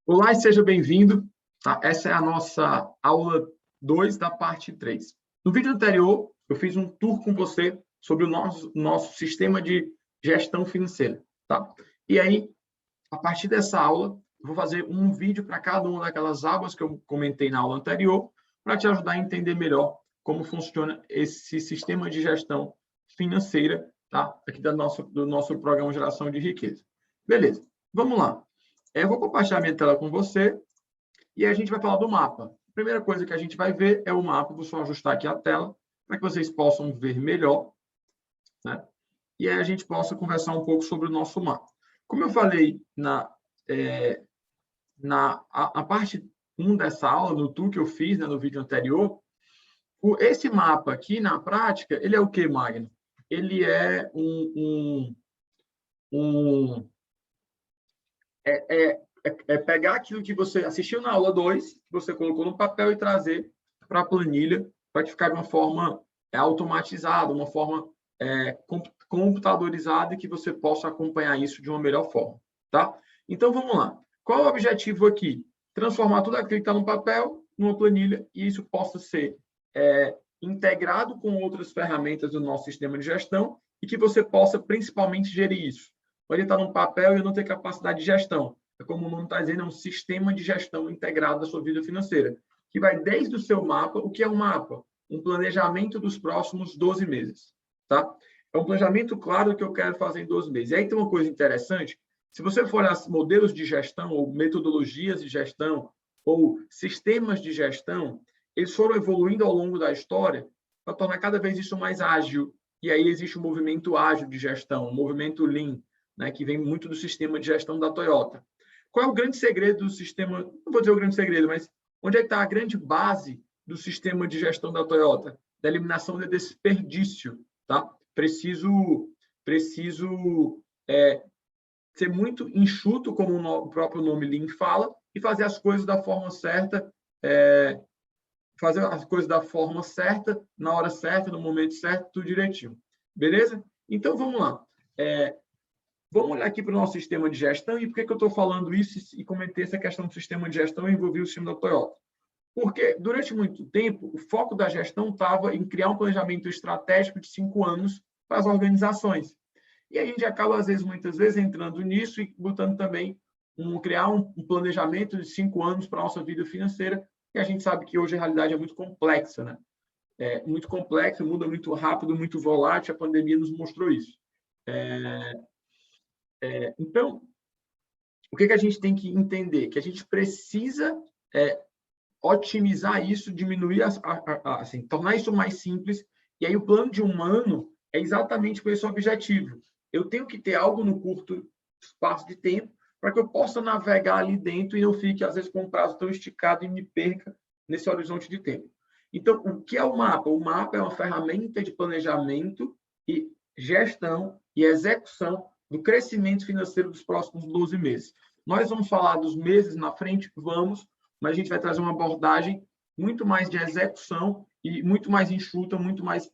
Olá e seja bem-vindo. Tá? Essa é a nossa aula 2 da parte 3. No vídeo anterior, eu fiz um tour com você sobre o nosso sistema de gestão financeira. Tá? E aí, a partir dessa aula, eu vou fazer um vídeo para cada uma daquelas abas que eu comentei na aula anterior, para te ajudar a entender melhor como funciona esse sistema de gestão financeira, tá? Aqui do nosso programa Geração de Riqueza. Beleza, vamos lá. Eu vou compartilhar minha tela com você e a gente vai falar do mapa. A primeira coisa que a gente vai ver é o mapa. Vou só ajustar aqui a tela para que vocês possam ver melhor, né? E aí a gente possa conversar um pouco sobre o nosso mapa. Como eu falei na parte 1 dessa aula, no tour que eu fiz, né, no vídeo anterior, esse mapa aqui, na prática, ele é o quê, Magno? Ele é pegar aquilo que você assistiu na aula 2, que você colocou no papel e trazer para a planilha, para que ficar de uma forma automatizada, uma forma computadorizada e que você possa acompanhar isso de uma melhor forma. Tá? Então, vamos lá. Qual é o objetivo aqui? Transformar tudo aquilo que está no papel numa planilha e isso possa ser integrado com outras ferramentas do nosso sistema de gestão e que você possa, principalmente, gerir isso. Pode estar no papel e não ter capacidade de gestão. Como o nome está dizendo, é um sistema de gestão integrado da sua vida financeira, que vai desde o seu mapa. O que é um mapa? Um planejamento dos próximos 12 meses. Tá? É um planejamento claro do que eu quero fazer em 12 meses. E aí tem uma coisa interessante, se você for olhar modelos de gestão, ou metodologias de gestão, ou sistemas de gestão, eles foram evoluindo ao longo da história para tornar cada vez isso mais ágil. E aí existe um movimento ágil de gestão, um movimento Lean, né, que vem muito do sistema de gestão da Toyota. Qual é o grande segredo do sistema? Não vou dizer o grande segredo, mas onde é que está a grande base do sistema de gestão da Toyota? Da eliminação de desperdício. Tá? Preciso ser muito enxuto, como o próprio nome Lean fala, e fazer as coisas da forma certa, na hora certa, no momento certo, tudo direitinho. Beleza? Então, vamos lá. Vamos olhar aqui para o nosso sistema de gestão. E por que eu estou falando isso e comentei essa questão do sistema de gestão e envolvi o sistema da Toyota? Porque, durante muito tempo, o foco da gestão estava em criar um planejamento estratégico de 5 anos para as organizações. E a gente acaba, muitas vezes, entrando nisso e botando também, criar um planejamento de 5 anos para a nossa vida financeira, e a gente sabe que hoje a realidade é muito complexa, né? Muito complexa, muda muito rápido, muito volátil, a pandemia nos mostrou isso. Então, o que a gente tem que entender? Que a gente precisa otimizar isso, diminuir, tornar isso mais simples, e aí o plano de um ano é exatamente com esse objetivo. Eu tenho que ter algo no curto espaço de tempo para que eu possa navegar ali dentro e não fique, às vezes, com um prazo tão esticado e me perca nesse horizonte de tempo. Então, o que é o mapa? O mapa é uma ferramenta de planejamento e gestão e execução do crescimento financeiro dos próximos 12 meses. Nós vamos falar dos meses na frente? Vamos, mas a gente vai trazer uma abordagem muito mais de execução e muito mais enxuta, muito mais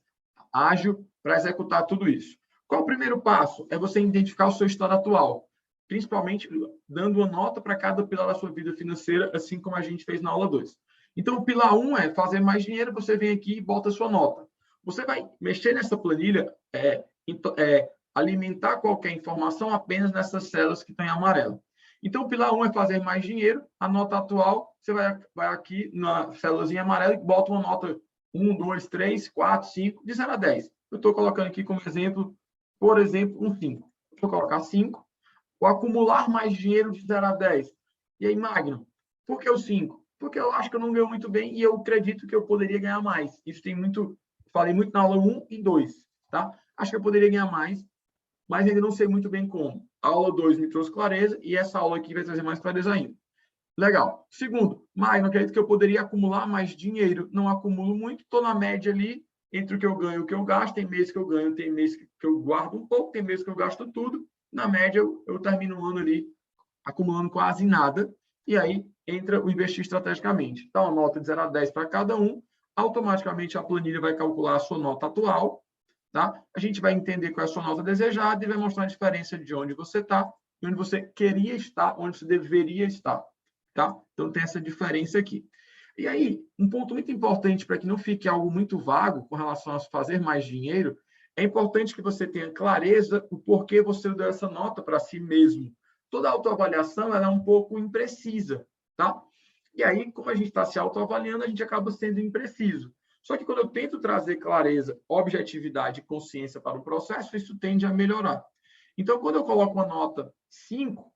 ágil para executar tudo isso. Qual o primeiro passo? É você identificar o seu estado atual, principalmente dando uma nota para cada pilar da sua vida financeira, assim como a gente fez na aula 2. Então, o pilar 1 é fazer mais dinheiro, você vem aqui e bota a sua nota. Você vai mexer nessa planilha, alimentar qualquer informação apenas nessas células que estão em amarelo. Então, o pilar 1 é fazer mais dinheiro, a nota atual, você vai aqui na célulazinha amarela e bota uma nota 1, 2, 3, 4, 5, de 0 a 10. Eu estou colocando aqui como exemplo, por exemplo, um 5. Vou colocar 5. O acumular mais dinheiro de 0 a 10. E aí, Magno, por que o 5? Porque eu acho que eu não ganho muito bem e eu acredito que eu poderia ganhar mais. Isso tem muito, falei muito na aula 1 e 2, tá? Acho que eu poderia ganhar mais, mas ainda não sei muito bem como. A aula 2 me trouxe clareza e essa aula aqui vai trazer mais clareza ainda. Legal. Segundo, Magno, acredito que eu poderia acumular mais dinheiro. Não acumulo muito, estou na média ali entre o que eu ganho e o que eu gasto. Tem mês que eu ganho, tem mês que eu guardo um pouco, tem mês que eu gasto tudo. Na média, eu termino o ano ali acumulando quase nada. E aí entra o investir estrategicamente. Dá uma nota de 0 a 10 para cada um. Automaticamente a planilha vai calcular a sua nota atual. Tá? A gente vai entender qual é a sua nota desejada e vai mostrar a diferença de onde você está, de onde você queria estar, onde você deveria estar. tá? Então, tem essa diferença aqui. E aí, um ponto muito importante para que não fique algo muito vago com relação a fazer mais dinheiro, é importante que você tenha clareza o porquê você deu essa nota para si mesmo. Toda autoavaliação ela é um pouco imprecisa, tá? E aí, como a gente está se autoavaliando, a gente acaba sendo impreciso. Só que quando eu tento trazer clareza, objetividade e consciência para o processo, isso tende a melhorar. Então, quando eu coloco uma nota 5,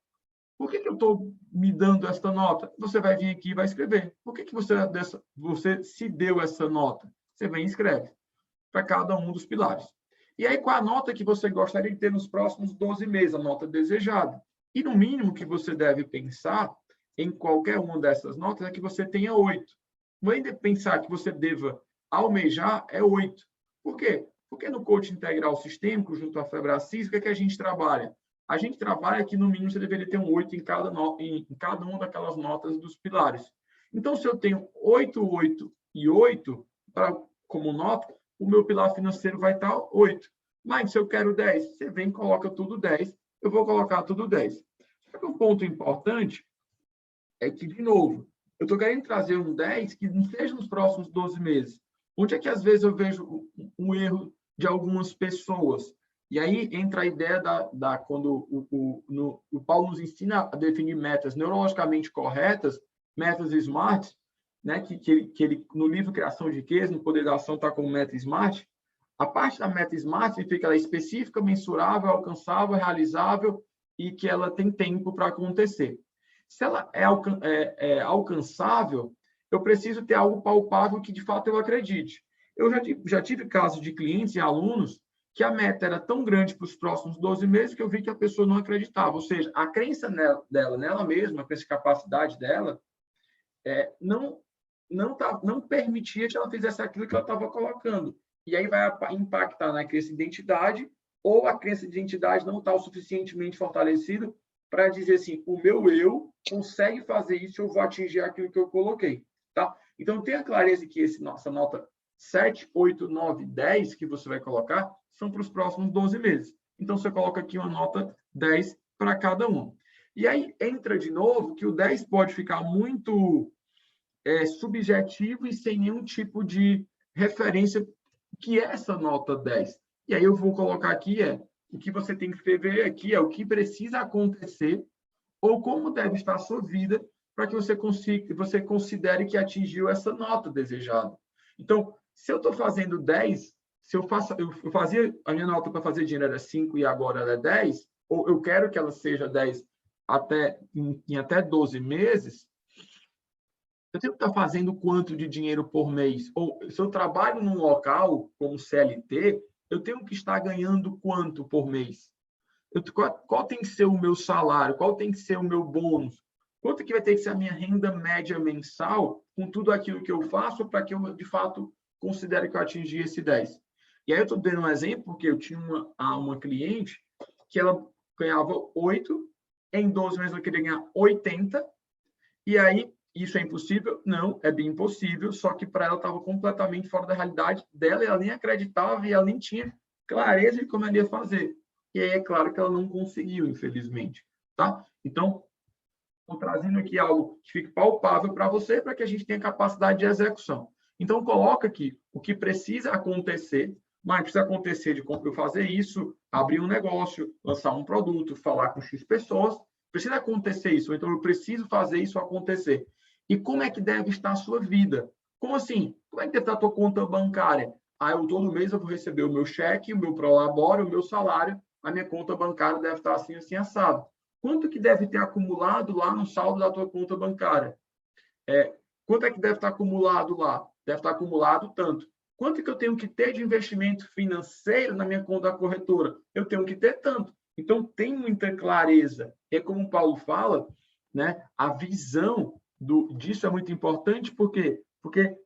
por que eu estou me dando esta nota? Você vai vir aqui e vai escrever. Por que você se deu essa nota? Você vem e escreve para cada um dos pilares. E aí, qual a nota que você gostaria de ter nos próximos 12 meses? A nota desejada. E no mínimo que você deve pensar em qualquer uma dessas notas é que você tenha 8. Não é pensar que você deva almejar é 8. Por quê? Porque no coaching integral sistêmico, junto à Febracis, o que é que a gente trabalha? A gente trabalha que, no mínimo, você deveria ter um 8 em cada uma daquelas notas dos pilares. Então, se eu tenho 8, 8 e 8 como nota, o meu pilar financeiro vai estar 8. Mas, se eu quero 10, você vem e coloca tudo 10, eu vou colocar tudo 10. Só que um ponto importante é que, de novo, eu estou querendo trazer um 10 que não seja nos próximos 12 meses. Onde é que, às vezes, eu vejo um erro de algumas pessoas? E aí entra a ideia quando o Paulo nos ensina a definir metas neurologicamente corretas, metas SMART, né, que ele, no livro Criação de Riqueza, no Poder da Ação, está como meta SMART. A parte da meta SMART significa ela é específica, mensurável, alcançável, realizável e que ela tem tempo para acontecer. Se ela é alcançável, eu preciso ter algo palpável que, de fato, eu acredite. Eu já tive casos de clientes e alunos que a meta era tão grande para os próximos 12 meses que eu vi que a pessoa não acreditava. Ou seja, a crença nela mesma, a crença capacidade dela, não permitia que ela fizesse aquilo que ela estava colocando. E aí vai impactar na crença de identidade, ou a crença de identidade não está o suficientemente fortalecida para dizer assim, o meu eu consegue fazer isso, eu vou atingir aquilo que eu coloquei. Tá? Então, tenha clareza que essa nota 7, 8, 9, 10 que você vai colocar são para os próximos 12 meses. Então, você coloca aqui uma nota 10 para cada um. E aí entra de novo que o 10 pode ficar muito subjetivo e sem nenhum tipo de referência que é essa nota 10. E aí eu vou colocar aqui o que você tem que ver aqui é o que precisa acontecer ou como deve estar a sua vida para que você considere que atingiu essa nota desejada. Então, se eu estou fazendo 10, se eu fazia a minha nota para fazer dinheiro era 5 e agora ela é 10, ou eu quero que ela seja 10 em até 12 meses, eu tenho que estar fazendo quanto de dinheiro por mês? Ou se eu trabalho num local como CLT, eu tenho que estar ganhando quanto por mês? Qual tem que ser o meu salário? Qual tem que ser o meu bônus? Quanto que vai ter que ser a minha renda média mensal com tudo aquilo que eu faço para que eu, de fato, considere que eu atingi esse 10? E aí eu estou dando um exemplo, porque eu tinha uma cliente que ela ganhava 8, em 12 meses ela queria ganhar 80, e aí isso é impossível? Não, é bem impossível, só que para ela estava completamente fora da realidade dela, e ela nem acreditava e ela nem tinha clareza de como ela ia fazer. E aí é claro que ela não conseguiu, infelizmente. Tá? Então, estou trazendo aqui algo que fique palpável para você, para que a gente tenha capacidade de execução. Então, coloca aqui o que precisa acontecer, mas precisa acontecer de eu fazer isso, abrir um negócio, lançar um produto, falar com X pessoas, precisa acontecer isso, então eu preciso fazer isso acontecer. E como é que deve estar a sua vida? Como assim? Como é que deve estar a tua conta bancária? Todo mês eu vou receber o meu cheque, o meu prolabore, o meu salário, a minha conta bancária deve estar assim, assim, assado. Quanto que deve ter acumulado lá no saldo da tua conta bancária? Quanto é que deve estar acumulado lá? Deve estar acumulado tanto. Quanto que eu tenho que ter de investimento financeiro na minha conta da corretora? Eu tenho que ter tanto. Então, tem muita clareza. É como o Paulo fala, né? A visão disso é muito importante, por quê? Porque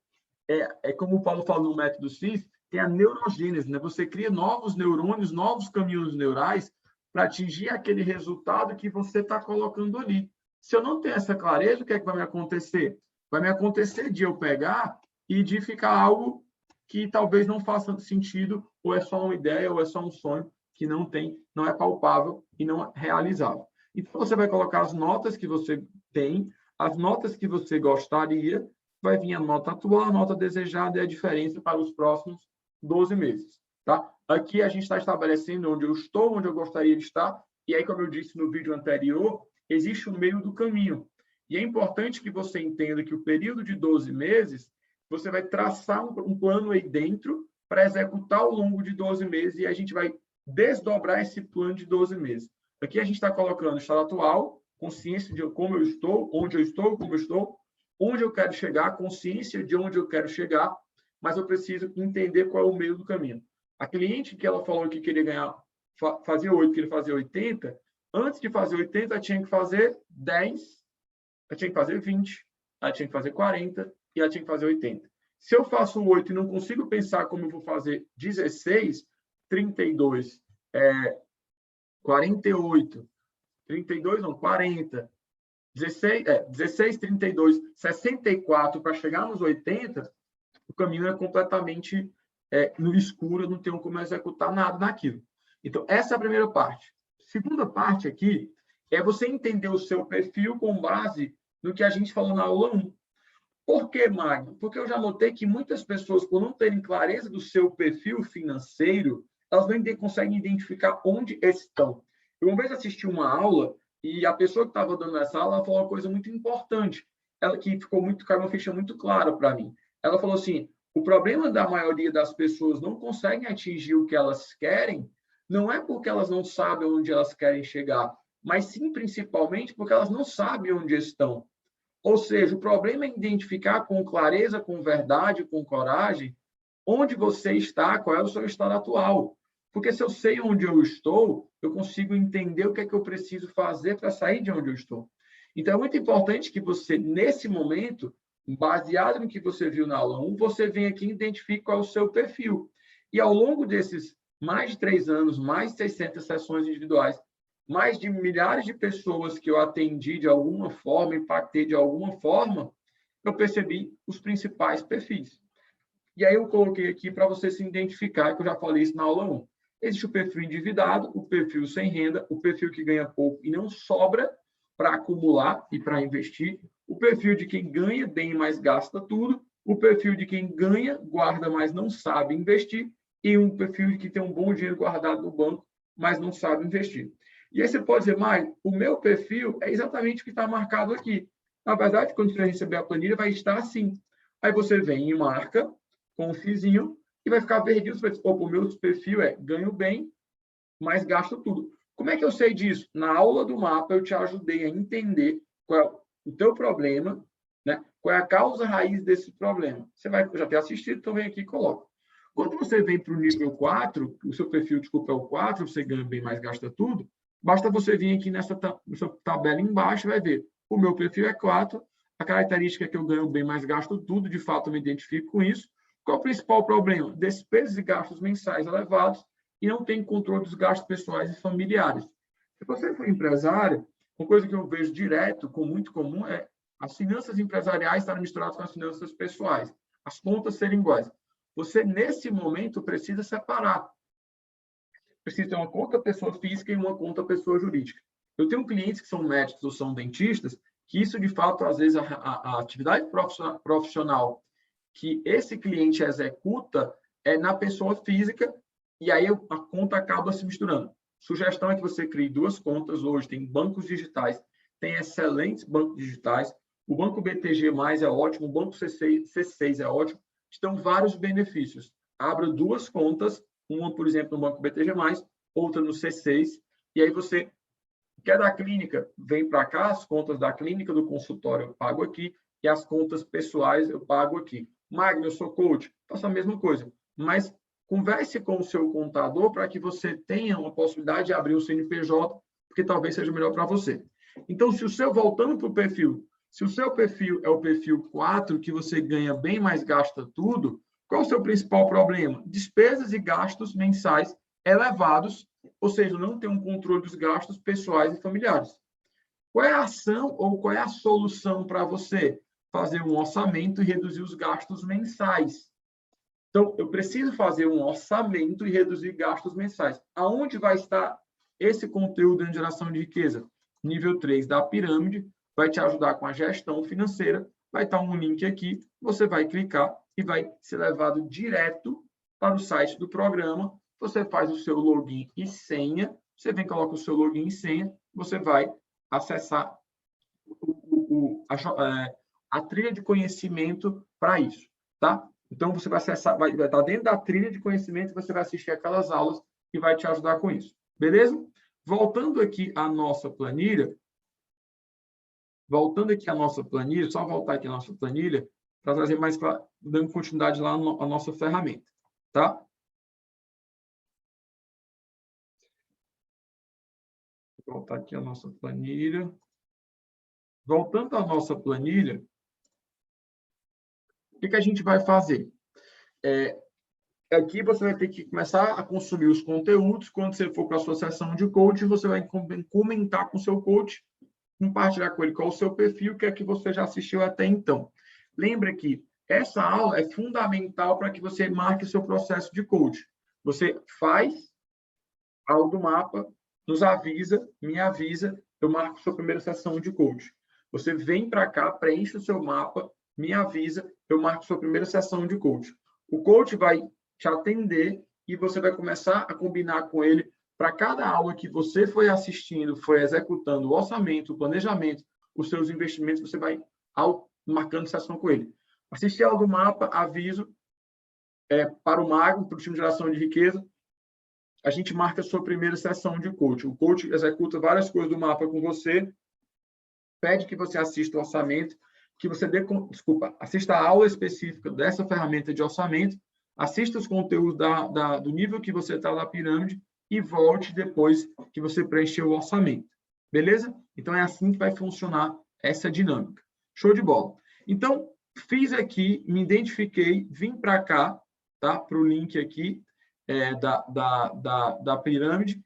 como o Paulo fala no método CIS, tem a neurogênese, né? Você cria novos neurônios, novos caminhos neurais para atingir aquele resultado que você está colocando ali. Se eu não tenho essa clareza, o que é que vai me acontecer? Vai me acontecer de eu pegar e de ficar algo que talvez não faça sentido, ou é só uma ideia, ou é só um sonho que não é palpável e não é realizável. Então, você vai colocar as notas que você tem, as notas que você gostaria, vai vir a nota atual, a nota desejada e a diferença para os próximos 12 meses. Tá? Aqui a gente está estabelecendo onde eu estou, onde eu gostaria de estar, e aí, como eu disse no vídeo anterior, existe um meio do caminho. E é importante que você entenda que o período de 12 meses, você vai traçar um plano aí dentro para executar ao longo de 12 meses, e a gente vai desdobrar esse plano de 12 meses. Aqui a gente está colocando o estado atual, consciência de como eu estou, onde eu estou, como eu estou, onde eu quero chegar, consciência de onde eu quero chegar, mas eu preciso entender qual é o meio do caminho. A cliente que ela falou que queria ganhar, fazia 8, queria fazer 80, antes de fazer 80, ela tinha que fazer 10, ela tinha que fazer 20, ela tinha que fazer 40 e ela tinha que fazer 80. Se eu faço 8 e não consigo pensar como eu vou fazer 16, 32, 48, 32 não, 40, 16, 32, 64 para chegar nos 80, o caminho é completamente no escuro, eu não tenho como executar nada naquilo. Então, essa é a primeira parte. Segunda parte aqui é você entender o seu perfil com base no que a gente falou na aula 1. Por que, Magno? Porque eu já notei que muitas pessoas, por não terem clareza do seu perfil financeiro, elas não conseguem identificar onde estão. Eu uma vez assisti uma aula e a pessoa que estava dando essa aula falou uma coisa muito importante, ela que ficou caiu uma ficha muito clara para mim. Ela falou assim: o problema da maioria das pessoas não conseguem atingir o que elas querem, não é porque elas não sabem onde elas querem chegar, mas sim principalmente porque elas não sabem onde estão. Ou seja, o problema é identificar com clareza, com verdade, com coragem, onde você está, qual é o seu estado atual. Porque se eu sei onde eu estou, eu consigo entender o que é que eu preciso fazer para sair de onde eu estou. Então, é muito importante que você, nesse momento, baseado no que você viu na aula 1, você venha aqui e identifique qual é o seu perfil. E ao longo desses mais de 3 anos, mais de 600 sessões individuais, mais de milhares de pessoas que eu atendi de alguma forma, impactei de alguma forma, eu percebi os principais perfis. E aí eu coloquei aqui para você se identificar, que eu já falei isso na aula 1. Existe o perfil endividado, o perfil sem renda, o perfil que ganha pouco e não sobra para acumular e para investir, o perfil de quem ganha bem, mas gasta tudo, o perfil de quem ganha, guarda, mas não sabe investir, e um perfil de que tem um bom dinheiro guardado no banco, mas não sabe investir. E aí você pode dizer, mas o meu perfil é exatamente o que está marcado aqui. Na verdade, quando você receber a planilha, vai estar assim. Aí você vem e marca com um fizinho e vai ficar verdinho. Você vai dizer, o meu perfil é ganho bem, mas gasto tudo. Como é que eu sei disso? Na aula do mapa, eu te ajudei a entender qual é o teu problema, né? Qual é a causa raiz desse problema. Você vai já ter assistido, então vem aqui e coloca. Quando você vem para o nível 4, o seu perfil, desculpa, é o 4, você ganha bem, mas gasta tudo, basta você vir aqui nessa tabela embaixo e vai ver. O meu perfil é 4, a característica é que eu ganho bem, mas gasto tudo, de fato eu me identifico com isso. Qual é o principal problema? Despesas e gastos mensais elevados e não tem controle dos gastos pessoais e familiares. Se você for empresário, uma coisa que eu vejo direto, muito comum, é as finanças empresariais estarem misturadas com as finanças pessoais, as contas serem iguais. Você, nesse momento, precisa separar. Precisa ter uma conta pessoa física e uma conta pessoa jurídica. Eu tenho clientes que são médicos ou são dentistas, que isso, de fato, às vezes, a atividade profissional que esse cliente executa é na pessoa física, e aí a conta acaba se misturando. Sugestão é que você crie 2 contas hoje, tem bancos digitais, tem excelentes bancos digitais, o Banco BTG+, é ótimo, o Banco C6 é ótimo, estão vários benefícios. Abra 2 contas, uma, por exemplo, no Banco BTG+, outra no C6, e aí você quer da clínica, vem para cá, as contas da clínica, do consultório eu pago aqui, e as contas pessoais eu pago aqui. Magno, eu sou coach, faça a mesma coisa, mas converse com o seu contador para que você tenha uma possibilidade de abrir o CNPJ, porque talvez seja melhor para você. Então, voltando para o perfil, se o seu perfil é o perfil 4, que você ganha bem, mas gasta tudo, qual é o seu principal problema? Despesas e gastos mensais elevados, ou seja, não tem um controle dos gastos pessoais e familiares. Qual é a ação ou qual é a solução para você? Fazer um orçamento e reduzir os gastos mensais. Então, eu preciso fazer um orçamento e reduzir gastos mensais. Aonde vai estar esse conteúdo de geração de riqueza? Nível 3 da pirâmide, vai te ajudar com a gestão financeira. Vai estar um link aqui, você vai clicar e vai ser levado direto para o site do programa. Você faz o seu login e senha, você vem, coloca o seu login e senha, você vai acessar a trilha de conhecimento para isso, tá? Então, você vai acessar, vai estar dentro da trilha de conhecimento, você vai assistir aquelas aulas que vai te ajudar com isso, beleza? Voltando aqui à nossa planilha, só voltar aqui à nossa planilha, para trazer mais, dando continuidade lá à nossa ferramenta, tá? Vou voltar aqui à nossa planilha. Voltando à nossa planilha, o que a gente vai fazer? Aqui você vai ter que começar a consumir os conteúdos. Quando você for para a sua sessão de coaching, você vai comentar com o seu coach, compartilhar com ele qual é o seu perfil, que é que você já assistiu até então. Lembra que essa aula é fundamental para que você marque o seu processo de coaching. Você faz a aula do mapa, nos avisa, me avisa, eu marco sua primeira sessão de coaching. Você vem para cá, preenche o seu mapa, me avisa, eu marco sua primeira sessão de coaching. O coach vai te atender e você vai começar a combinar com ele para cada aula que você foi assistindo, foi executando o orçamento, o planejamento, os seus investimentos, você vai marcando sessão com ele. Assistir a aula do mapa, aviso, para o Magno, para o time de geração de riqueza, a gente marca a sua primeira sessão de coaching. O coach executa várias coisas do mapa com você, pede que você assista o orçamento, que você assista a aula específica dessa ferramenta de orçamento, assista os conteúdos do nível que você está da pirâmide e volte depois que você preencheu o orçamento. Beleza? Então, é assim que vai funcionar essa dinâmica. Show de bola. Então, fiz aqui, me identifiquei, vim para cá, tá? Para o link aqui da pirâmide,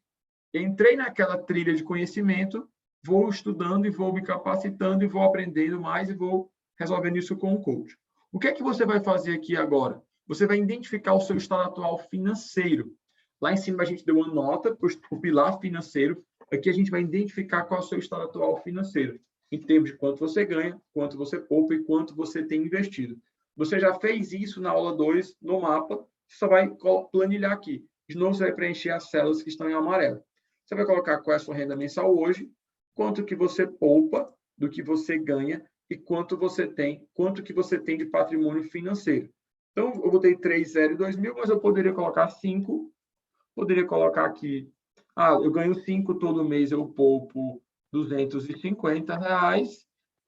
entrei naquela trilha de conhecimento, vou estudando e vou me capacitando e vou aprendendo mais e vou resolvendo isso com o coach. O que é que você vai fazer aqui agora? Você vai identificar o seu estado atual financeiro. Lá em cima a gente deu uma nota para o pilar financeiro. Aqui a gente vai identificar qual é o seu estado atual financeiro, em termos de quanto você ganha, quanto você poupa e quanto você tem investido. Você já fez isso na aula 2, no mapa, você só vai planilhar aqui. De novo, você vai preencher as células que estão em amarelo. Você vai colocar qual é a sua renda mensal hoje, quanto que você poupa do que você ganha e quanto que você tem de patrimônio financeiro. Então, eu botei 3,0 e 2.000, mas eu poderia colocar 5. Poderia colocar aqui, eu ganho 5 todo mês, eu poupo R$250,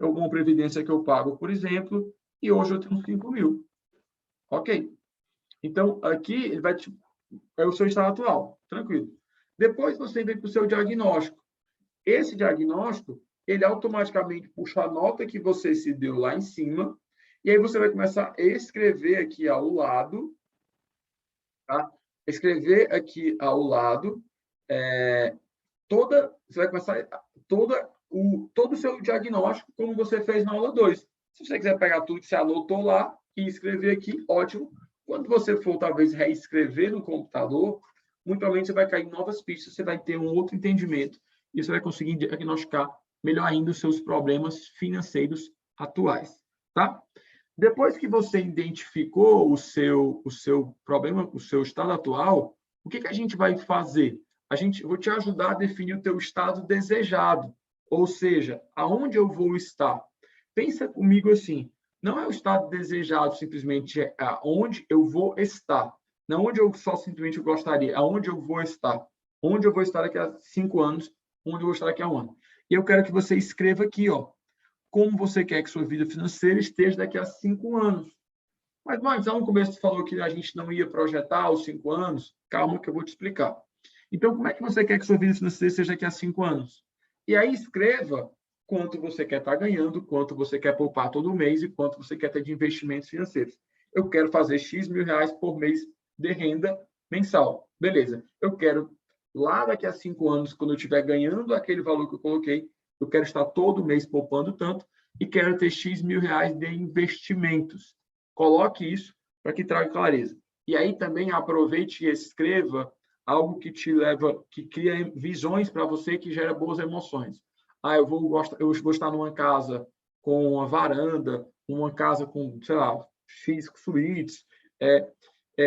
alguma previdência que eu pago, por exemplo, e hoje eu tenho 5.000. Ok. Então, aqui ele é o seu estado atual, tranquilo. Depois você vem para o seu diagnóstico. Esse diagnóstico, ele automaticamente puxa a nota que você se deu lá em cima, e aí você vai começar a escrever aqui ao lado, tá? Escrever aqui ao lado, você vai começar todo o seu diagnóstico, como você fez na aula 2. Se você quiser pegar tudo que você anotou lá e escrever aqui, ótimo. Quando você for, talvez, reescrever no computador, muito provavelmente você vai cair em novas pistas, você vai ter um outro entendimento e você vai conseguir diagnosticar melhor ainda os seus problemas financeiros atuais, tá? Depois que você identificou o seu problema, o seu estado atual, o que a gente vai fazer? Vou te ajudar a definir o teu estado desejado, ou seja, aonde eu vou estar. Pensa comigo assim, não é o estado desejado simplesmente, é aonde eu vou estar. Não onde eu só simplesmente gostaria, aonde eu vou estar. Onde eu vou estar daqui a 5 anos, onde eu vou estar daqui a 1 ano. E eu quero que você escreva aqui, como você quer que sua vida financeira esteja daqui a 5 anos. Mas lá no começo você falou que a gente não ia projetar os 5 anos. Calma que eu vou te explicar. Então, como é que você quer que sua vida financeira seja daqui a 5 anos? E aí escreva quanto você quer estar ganhando, quanto você quer poupar todo mês e quanto você quer ter de investimentos financeiros. Eu quero fazer X mil reais por mês de renda mensal. Beleza. Eu quero, lá daqui a 5 anos, quando eu estiver ganhando aquele valor que eu coloquei, eu quero estar todo mês poupando tanto e quero ter X mil reais de investimentos. Coloque isso para que traga clareza. E aí também aproveite e escreva algo que te leva, que cria visões para você, que gera boas emoções. eu vou estar numa casa com uma varanda, uma casa com, sei lá, X suítes,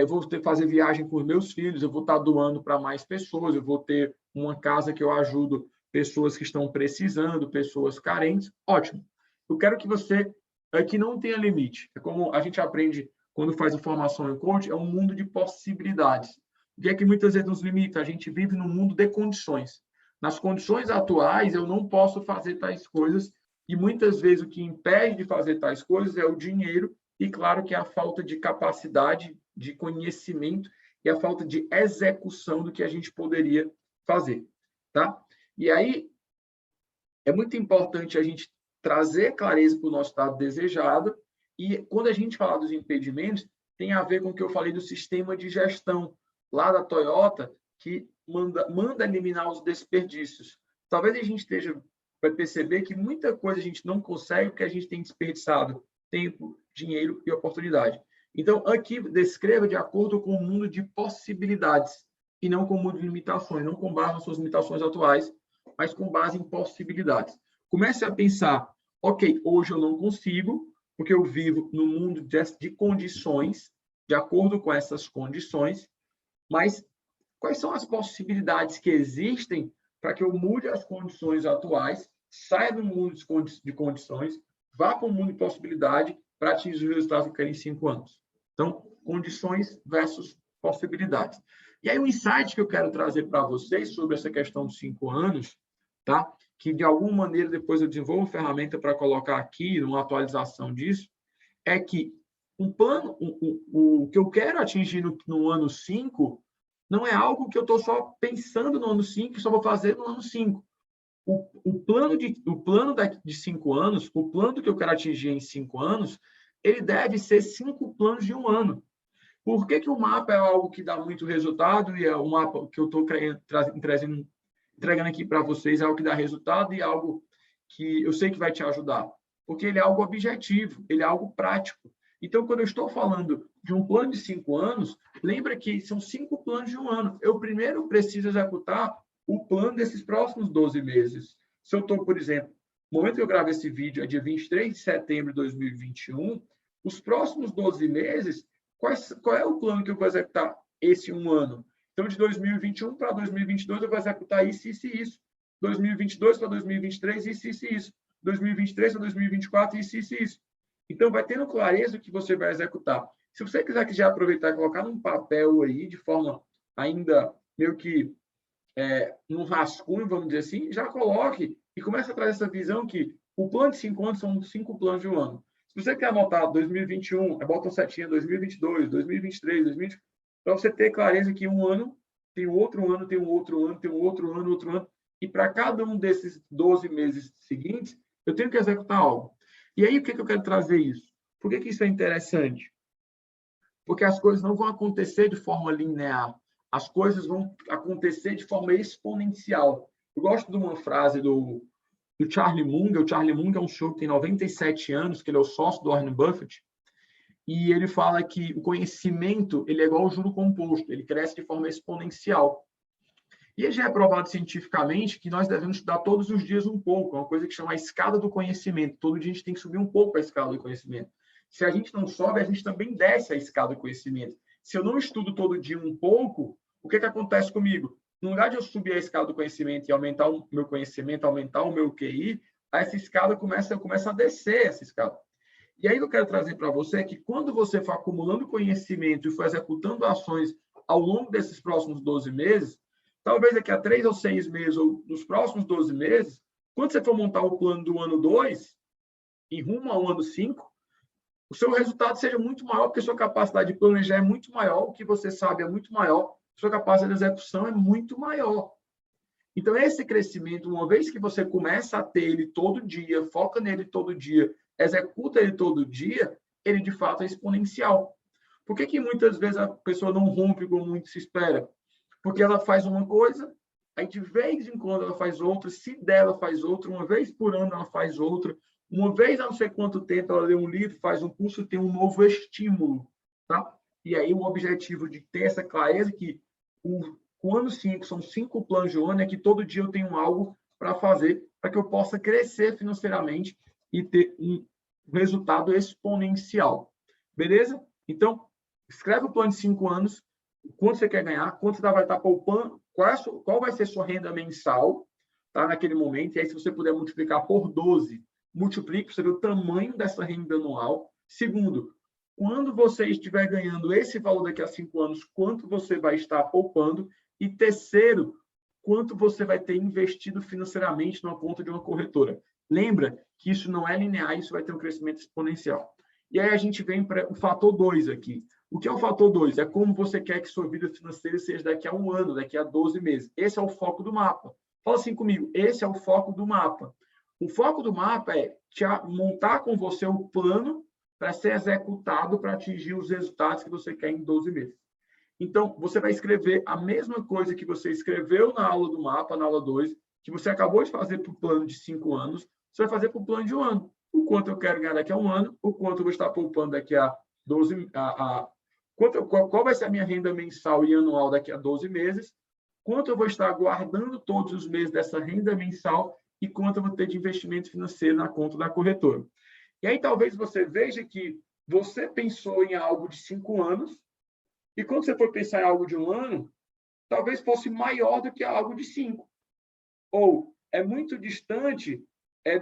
vou fazer viagem com os meus filhos, eu vou estar doando para mais pessoas, eu vou ter uma casa que eu ajudo pessoas que estão precisando, pessoas carentes. Ótimo. Eu quero que você aqui não tenha limite. É como a gente aprende quando faz a formação em coach, é um mundo de possibilidades. O que é que muitas vezes nos limita? A gente vive num mundo de condições. Nas condições atuais, eu não posso fazer tais coisas, e muitas vezes o que impede de fazer tais coisas é o dinheiro, e claro que é a falta de capacidade, de conhecimento e a falta de execução do que a gente poderia fazer, tá? E aí, é muito importante a gente trazer clareza para o nosso estado desejado, e quando a gente fala dos impedimentos, tem a ver com o que eu falei do sistema de gestão lá da Toyota, que manda eliminar os desperdícios. Talvez a gente vai perceber que muita coisa a gente não consegue porque a gente tem desperdiçado tempo, dinheiro e oportunidade. Então, aqui, descreva de acordo com o mundo de possibilidades e não com o mundo de limitações, não com base nas suas limitações atuais, mas com base em possibilidades. Comece a pensar, ok, hoje eu não consigo, porque eu vivo no mundo de condições, de acordo com essas condições, mas quais são as possibilidades que existem para que eu mude as condições atuais, saia do mundo de condições, vá para o mundo de possibilidade para atingir os resultados que eu quero em 5 anos. Então, condições versus possibilidades. E aí, o insight que eu quero trazer para vocês sobre essa questão dos 5 anos, tá? Que de alguma maneira depois eu desenvolvo uma ferramenta para colocar aqui, uma atualização disso, é que um plano, o que eu quero atingir no ano 5 não é algo que eu estou só pensando no ano 5 e só vou fazer no ano 5. O plano de 5 anos, o plano que eu quero atingir em 5 anos, ele deve ser 5 planos de um ano. Por que o mapa é algo que dá muito resultado e é o mapa que eu estou entregando aqui para vocês é algo que dá resultado e é algo que eu sei que vai te ajudar? Porque ele é algo objetivo, ele é algo prático. Então, quando eu estou falando de um plano de 5 anos, lembra que são 5 planos de um ano. Eu primeiro preciso executar o plano desses próximos 12 meses. Se eu estou, por exemplo, no momento que eu gravo esse vídeo, é dia 23 de setembro de 2021, os próximos 12 meses, qual é o plano que eu vou executar esse um ano? Então, de 2021 para 2022, eu vou executar isso, isso e isso. 2022 para 2023, isso, isso e isso. 2023 para 2024, isso, isso e isso. Então, vai tendo clareza o que você vai executar. Se você quiser já aproveitar e colocar num papel aí, de forma ainda meio que num rascunho, vamos dizer assim, já coloque e comece a trazer essa visão que o plano de 5 anos são 5 planos de um ano. Se você quer anotar 2021, bota uma setinha 2022, 2023, 2020, para você ter clareza que um ano tem outro ano, tem um outro ano, tem um outro ano, outro ano, e para cada um desses 12 meses seguintes, eu tenho que executar algo. E aí, o que eu quero trazer isso? Por que isso é interessante? Porque as coisas não vão acontecer de forma linear. As coisas vão acontecer de forma exponencial. Eu gosto de uma frase do Charlie Munger. O Charlie Munger é um senhor que tem 97 anos, que ele é o sócio do Warren Buffett, e ele fala que o conhecimento ele é igual ao juro composto, ele cresce de forma exponencial. E já é provado cientificamente que nós devemos estudar todos os dias um pouco, é uma coisa que chama a escada do conhecimento. Todo dia a gente tem que subir um pouco a escada do conhecimento. Se a gente não sobe, a gente também desce a escada do conhecimento. Se eu não estudo todo dia um pouco, o que acontece comigo? No lugar de eu subir a escada do conhecimento e aumentar o meu conhecimento, aumentar o meu QI, essa escada começa a descer, essa escada. E aí eu quero trazer para você que quando você for acumulando conhecimento e for executando ações ao longo desses próximos 12 meses, talvez daqui a 3 ou 6 meses, ou nos próximos 12 meses, quando você for montar o plano do ano 2, em rumo ao ano 5, o seu resultado seja muito maior, porque a sua capacidade de planejar é muito maior, o que você sabe é muito maior, a sua capacidade de execução é muito maior. Então, esse crescimento, uma vez que você começa a ter ele todo dia, foca nele todo dia, executa ele todo dia, ele de fato é exponencial. Por que muitas vezes a pessoa não rompe como muito se espera? Porque ela faz uma coisa, aí de vez em quando ela faz outra, se der ela faz outra, uma vez por ano ela faz outra, uma vez a não sei quanto tempo ela lê um livro, faz um curso, tem um novo estímulo, tá? E aí o objetivo de ter essa clareza que o ano 5 são 5 planos de um ano é que todo dia eu tenho algo para fazer, para que eu possa crescer financeiramente e ter um resultado exponencial. Beleza? Então, escreve o plano de 5 anos, quanto você quer ganhar, quanto você vai estar poupando, qual vai ser sua renda mensal, tá, naquele momento, e aí se você puder multiplicar por 12, multiplique para você ver o tamanho dessa renda anual. Segundo, quando você estiver ganhando esse valor daqui a 5 anos, quanto você vai estar poupando. E terceiro, quanto você vai ter investido financeiramente numa conta de uma corretora. Lembra que isso não é linear, isso vai ter um crescimento exponencial. E aí a gente vem para o fator 2 aqui. O que é o fator 2? É como você quer que sua vida financeira seja daqui a 1 ano, daqui a 12 meses. Esse é o foco do mapa. Fala assim comigo, esse é o foco do mapa. O foco do mapa é montar com você o plano para ser executado para atingir os resultados que você quer em 12 meses. Então, você vai escrever a mesma coisa que você escreveu na aula do mapa, na aula 2, que você acabou de fazer para o plano de 5 anos, você vai fazer para o plano de 1 ano. O quanto eu quero ganhar daqui a 1 ano, o quanto eu vou estar poupando daqui a 12... qual vai ser a minha renda mensal e anual daqui a 12 meses, quanto eu vou estar guardando todos os meses dessa renda mensal e quanto eu vou ter de investimento financeiro na conta da corretora. E aí talvez você veja que você pensou em algo de 5 anos e quando você for pensar em algo de 1 ano, talvez fosse maior do que algo de 5. Ou é muito distante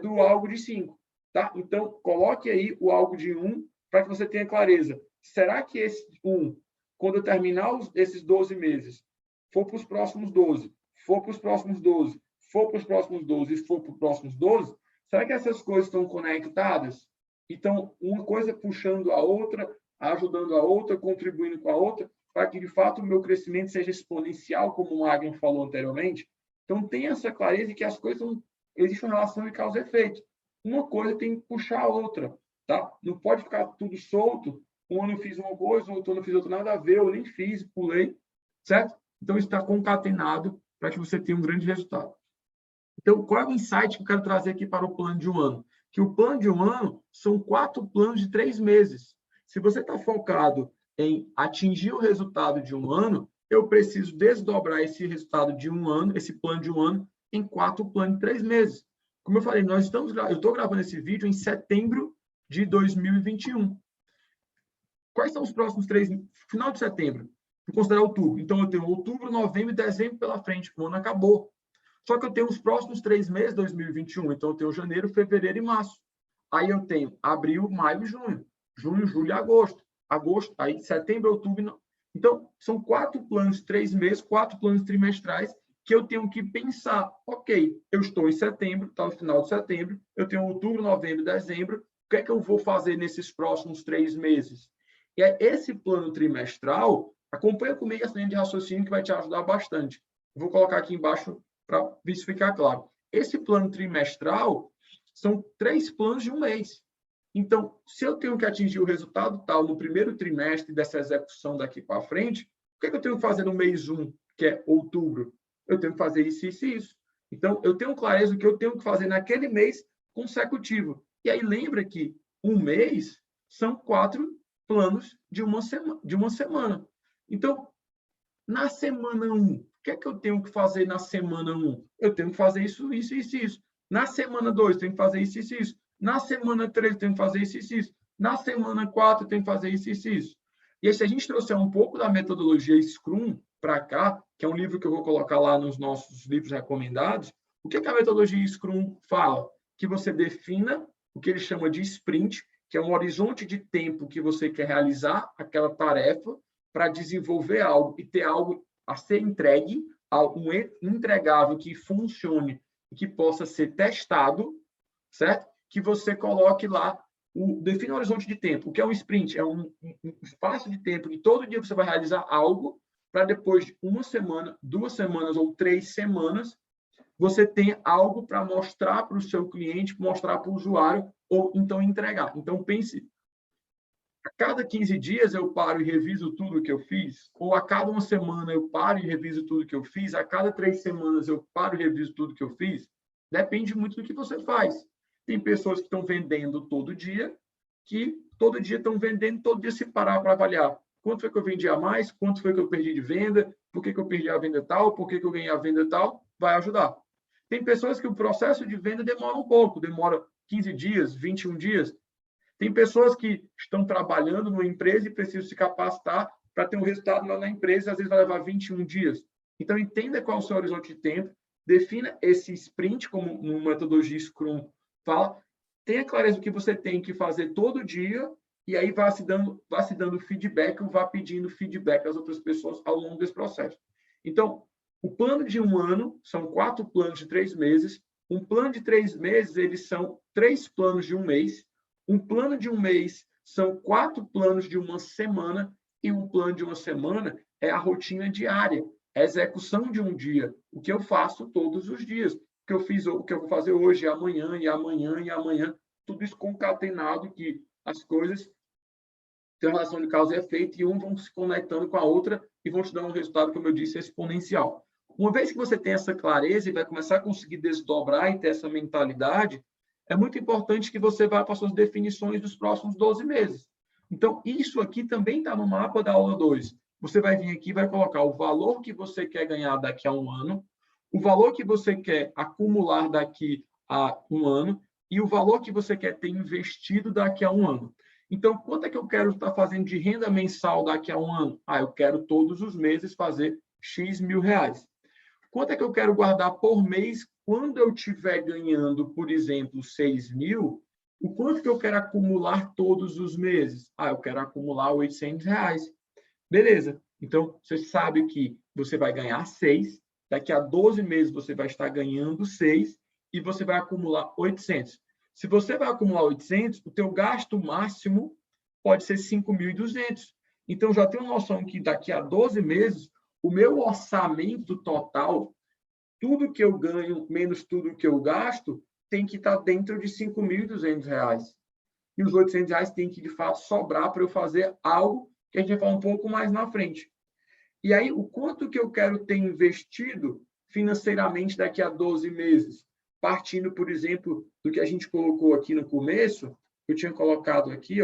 do algo de 5. Tá? Então, coloque aí o algo de 1 para que você tenha clareza. Será que esse 1, quando eu terminar esses 12 meses, for para os próximos 12, for para os próximos 12, for para os próximos 12 e for para os próximos 12, será que essas coisas estão conectadas? Então, uma coisa puxando a outra, ajudando a outra, contribuindo com a outra, para que, de fato, o meu crescimento seja exponencial, como o Magno falou anteriormente. Então, tenha essa clareza de que as coisas existe uma relação de causa e efeito. Uma coisa tem que puxar a outra, tá? Não pode ficar tudo solto. Um ano eu fiz uma coisa, outro ano eu fiz outra, nada a ver, eu nem fiz, pulei, certo? Então, isso está concatenado para que você tenha um grande resultado. Então, qual é o insight que eu quero trazer aqui para o plano de 1 ano? Que o plano de 1 ano são 4 planos de 3 meses. Se você está focado em atingir o resultado de 1 ano, eu preciso desdobrar esse resultado de 1 ano, esse plano de 1 ano, em 4 planos de 3 meses. Como eu falei, eu estou gravando esse vídeo em setembro de 2021. Quais são os próximos 3? Final de setembro, vou considerar outubro. Então, eu tenho outubro, novembro e dezembro pela frente. O ano acabou. Só que eu tenho os próximos 3 meses de 2021. Então, eu tenho janeiro, fevereiro e março. Aí eu tenho abril, maio e junho. Junho, julho e agosto. Agosto, aí setembro, outubro. Então, são 4 planos de 3 meses, 4 planos trimestrais que eu tenho que pensar. Ok, eu estou em setembro, está no final de setembro. Eu tenho outubro, novembro e dezembro. O que é que eu vou fazer nesses próximos 3 meses? E é esse plano trimestral, acompanha comigo essa linha de raciocínio que vai te ajudar bastante. Eu vou colocar aqui embaixo para isso ficar claro. Esse plano trimestral são 3 planos de 1 mês. Então, se eu tenho que atingir o resultado tal no primeiro trimestre dessa execução daqui para frente, o que é que eu tenho que fazer no mês 1, que é outubro? Eu tenho que fazer isso, isso e isso. Então, eu tenho clareza do que eu tenho que fazer naquele mês consecutivo. E aí, lembra que 1 mês são 4 planos de uma semana. Então, na semana 1, o que é que eu tenho que fazer na semana 1? Eu tenho que fazer isso, isso, isso, isso. Na semana 2, tenho que fazer isso, isso, isso. Na semana 3, tenho que fazer isso, isso, isso. Na semana 4, tenho que fazer isso, isso, isso. E aí, se a gente trouxer um pouco da metodologia Scrum para cá, que é um livro que eu vou colocar lá nos nossos livros recomendados, o que é que a metodologia Scrum fala? Que você defina o que ele chama de sprint, que é um horizonte de tempo que você quer realizar aquela tarefa para desenvolver algo e ter algo a ser entregue, um entregável que funcione e que possa ser testado, certo? Que você coloque lá, define um horizonte de tempo. O que é um sprint? É um espaço de tempo que todo dia você vai realizar algo para depois de 1 semana, 2 semanas ou 3 semanas, você tem algo para mostrar para o seu cliente, mostrar para o usuário, ou então entregar. Então, pense, a cada 15 dias eu paro e reviso tudo que eu fiz, ou a cada 1 semana eu paro e reviso tudo que eu fiz, a cada 3 semanas eu paro e reviso tudo que eu fiz, depende muito do que você faz. Tem pessoas que estão vendendo todo dia, que todo dia estão vendendo, todo dia se parar para avaliar. Quanto foi que eu vendi a mais? Quanto foi que eu perdi de venda? Por que eu perdi a venda tal? Por que eu ganhei a venda tal? Vai ajudar. Tem pessoas que o processo de venda demora um pouco, demora 15 dias, 21 dias. Tem pessoas que estão trabalhando numa empresa e precisam se capacitar para ter um resultado lá na empresa, às vezes vai levar 21 dias. Então, entenda qual é o seu horizonte de tempo, defina esse sprint, como no metodologia Scrum fala, tenha clareza do que você tem que fazer todo dia, e aí vá se dando feedback ou vá pedindo feedback às outras pessoas ao longo desse processo. Então, o plano de um ano são 4 planos de 3 meses. Um plano de 3 meses, eles são 3 planos de um mês. Um plano de um mês são 4 planos de uma semana. E um plano de uma semana é a rotina diária, é a execução de um dia, o que eu faço todos os dias. O que eu fiz, o que eu vou fazer hoje, amanhã, e amanhã, e amanhã. Tudo isso concatenado, que as coisas têm uma relação de causa e efeito e vão se conectando com a outra e vão te dar um resultado, como eu disse, exponencial. Uma vez que você tem essa clareza e vai começar a conseguir desdobrar e ter essa mentalidade, é muito importante que você vá para as suas definições dos próximos 12 meses. Então, isso aqui também está no mapa da aula 2. Você vai vir aqui e vai colocar o valor que você quer ganhar daqui a um ano, o valor que você quer acumular daqui a um ano e o valor que você quer ter investido daqui a um ano. Então, quanto é que eu quero estar fazendo de renda mensal daqui a um ano? Eu quero todos os meses fazer X mil reais. Quanto é que eu quero guardar por mês quando eu estiver ganhando, por exemplo, 6 mil? O quanto que eu quero acumular todos os meses? Eu quero acumular 800 reais. Beleza. Então, você sabe que você vai ganhar 6, daqui a 12 meses você vai estar ganhando 6 e você vai acumular 800. Se você vai acumular 800, o teu gasto máximo pode ser 5.200. Então, já tenho noção que daqui a 12 meses, o meu orçamento total, tudo que eu ganho menos tudo que eu gasto, tem que estar dentro de 5.200 reais. E os 800 reais tem que, de fato, sobrar para eu fazer algo que a gente vai falar um pouco mais na frente. E aí, o quanto que eu quero ter investido financeiramente daqui a 12 meses? Partindo, por exemplo, do que a gente colocou aqui no começo, eu tinha colocado aqui,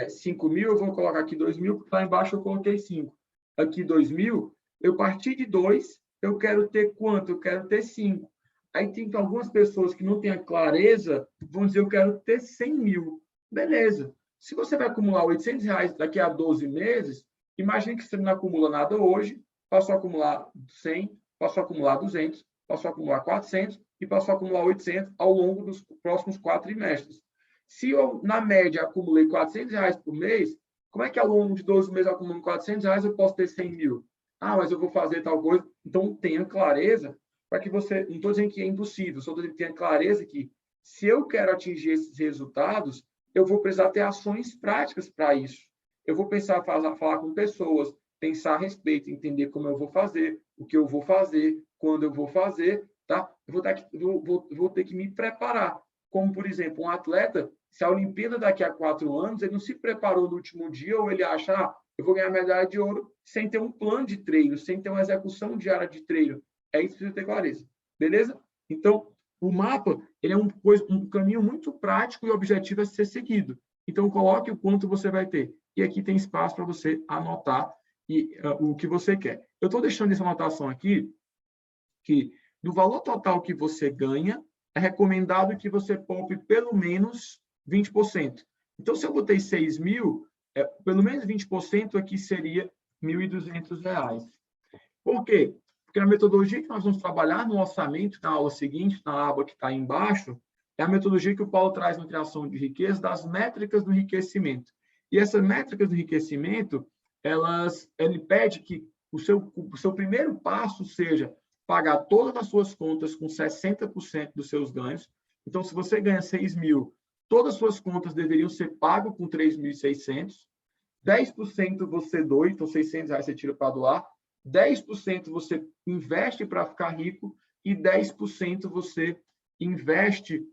5 mil, eu vou colocar aqui 2 mil, porque lá embaixo eu coloquei 5. Aqui 2 mil, eu parti de 2, eu quero ter quanto? Eu quero ter 5. Aí tem algumas pessoas que não têm a clareza, vão dizer, eu quero ter 100 mil. Beleza. Se você vai acumular 800 reais daqui a 12 meses, imagine que você não acumula nada hoje, passou a acumular 100, passou a acumular 200, passou a acumular 400 e passou a acumular 800 ao longo dos próximos 4 trimestres. Se eu, na média, acumulei 400 reais por mês, como é que ao longo de 12 meses, acumulando 400 reais, eu posso ter 100 mil? Mas eu vou fazer tal coisa. Então, tenha clareza para que você... Não estou dizendo que é impossível, só estou dizendo que tenha clareza que, se eu quero atingir esses resultados, eu vou precisar ter ações práticas para isso. Eu vou pensar, falar com pessoas, pensar a respeito, entender como eu vou fazer, o que eu vou fazer, quando eu vou fazer, tá? Vou ter que me preparar. Como, por exemplo, um atleta, se a Olimpíada daqui a 4 anos, ele não se preparou no último dia, ou ele acha, eu vou ganhar medalha de ouro, sem ter um plano de treino, sem ter uma execução diária de treino. É isso que precisa ter clareza. Beleza? Então, o mapa, ele é um caminho muito prático e objetivo a ser seguido. Então, coloque o quanto você vai ter. E aqui tem espaço para você anotar o que você quer. Eu estou deixando essa anotação aqui, que do valor total que você ganha, é recomendado que você poupe pelo menos 20%. Então, se eu botei 6 mil, pelo menos 20% aqui seria R$ 1.200. Por quê? Porque a metodologia que nós vamos trabalhar no orçamento, na aula seguinte, na aba que está aí embaixo, é a metodologia que o Paulo traz na criação de riqueza, das métricas do enriquecimento. E essas métricas do enriquecimento, ele pede que o seu primeiro passo seja pagar todas as suas contas com 60% dos seus ganhos. Então, se você ganha 6 mil, todas as suas contas deveriam ser pagas com 3.600. 10% você doa, então 600 reais você tira para doar. 10% você investe para ficar rico e 10% você investe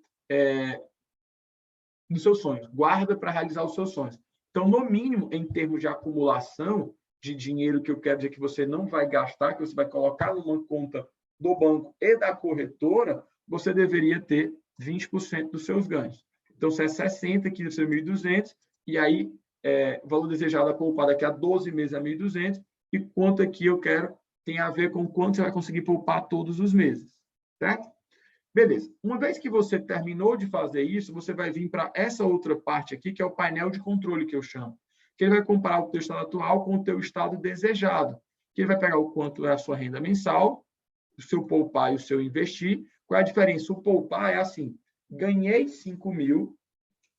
nos seus sonhos, guarda para realizar os seus sonhos. Então, no mínimo, em termos de acumulação de dinheiro, que eu quero dizer que você não vai gastar, que você vai colocar numa conta do banco e da corretora, você deveria ter 20% dos seus ganhos. Então, se é 60, aqui deve ser 1.200, e aí, o valor desejado a poupar daqui a 12 meses é 1.200, e quanto aqui eu quero tem a ver com quanto você vai conseguir poupar todos os meses. certo? Beleza. Uma vez que você terminou de fazer isso, você vai vir para essa outra parte aqui, que é o painel de controle, que eu chamo. Que ele vai comparar o teu estado atual com o teu estado desejado. Que ele vai pegar o quanto é a sua renda mensal, o seu poupar e o seu investir. Qual é a diferença? O poupar é assim, ganhei 5 mil,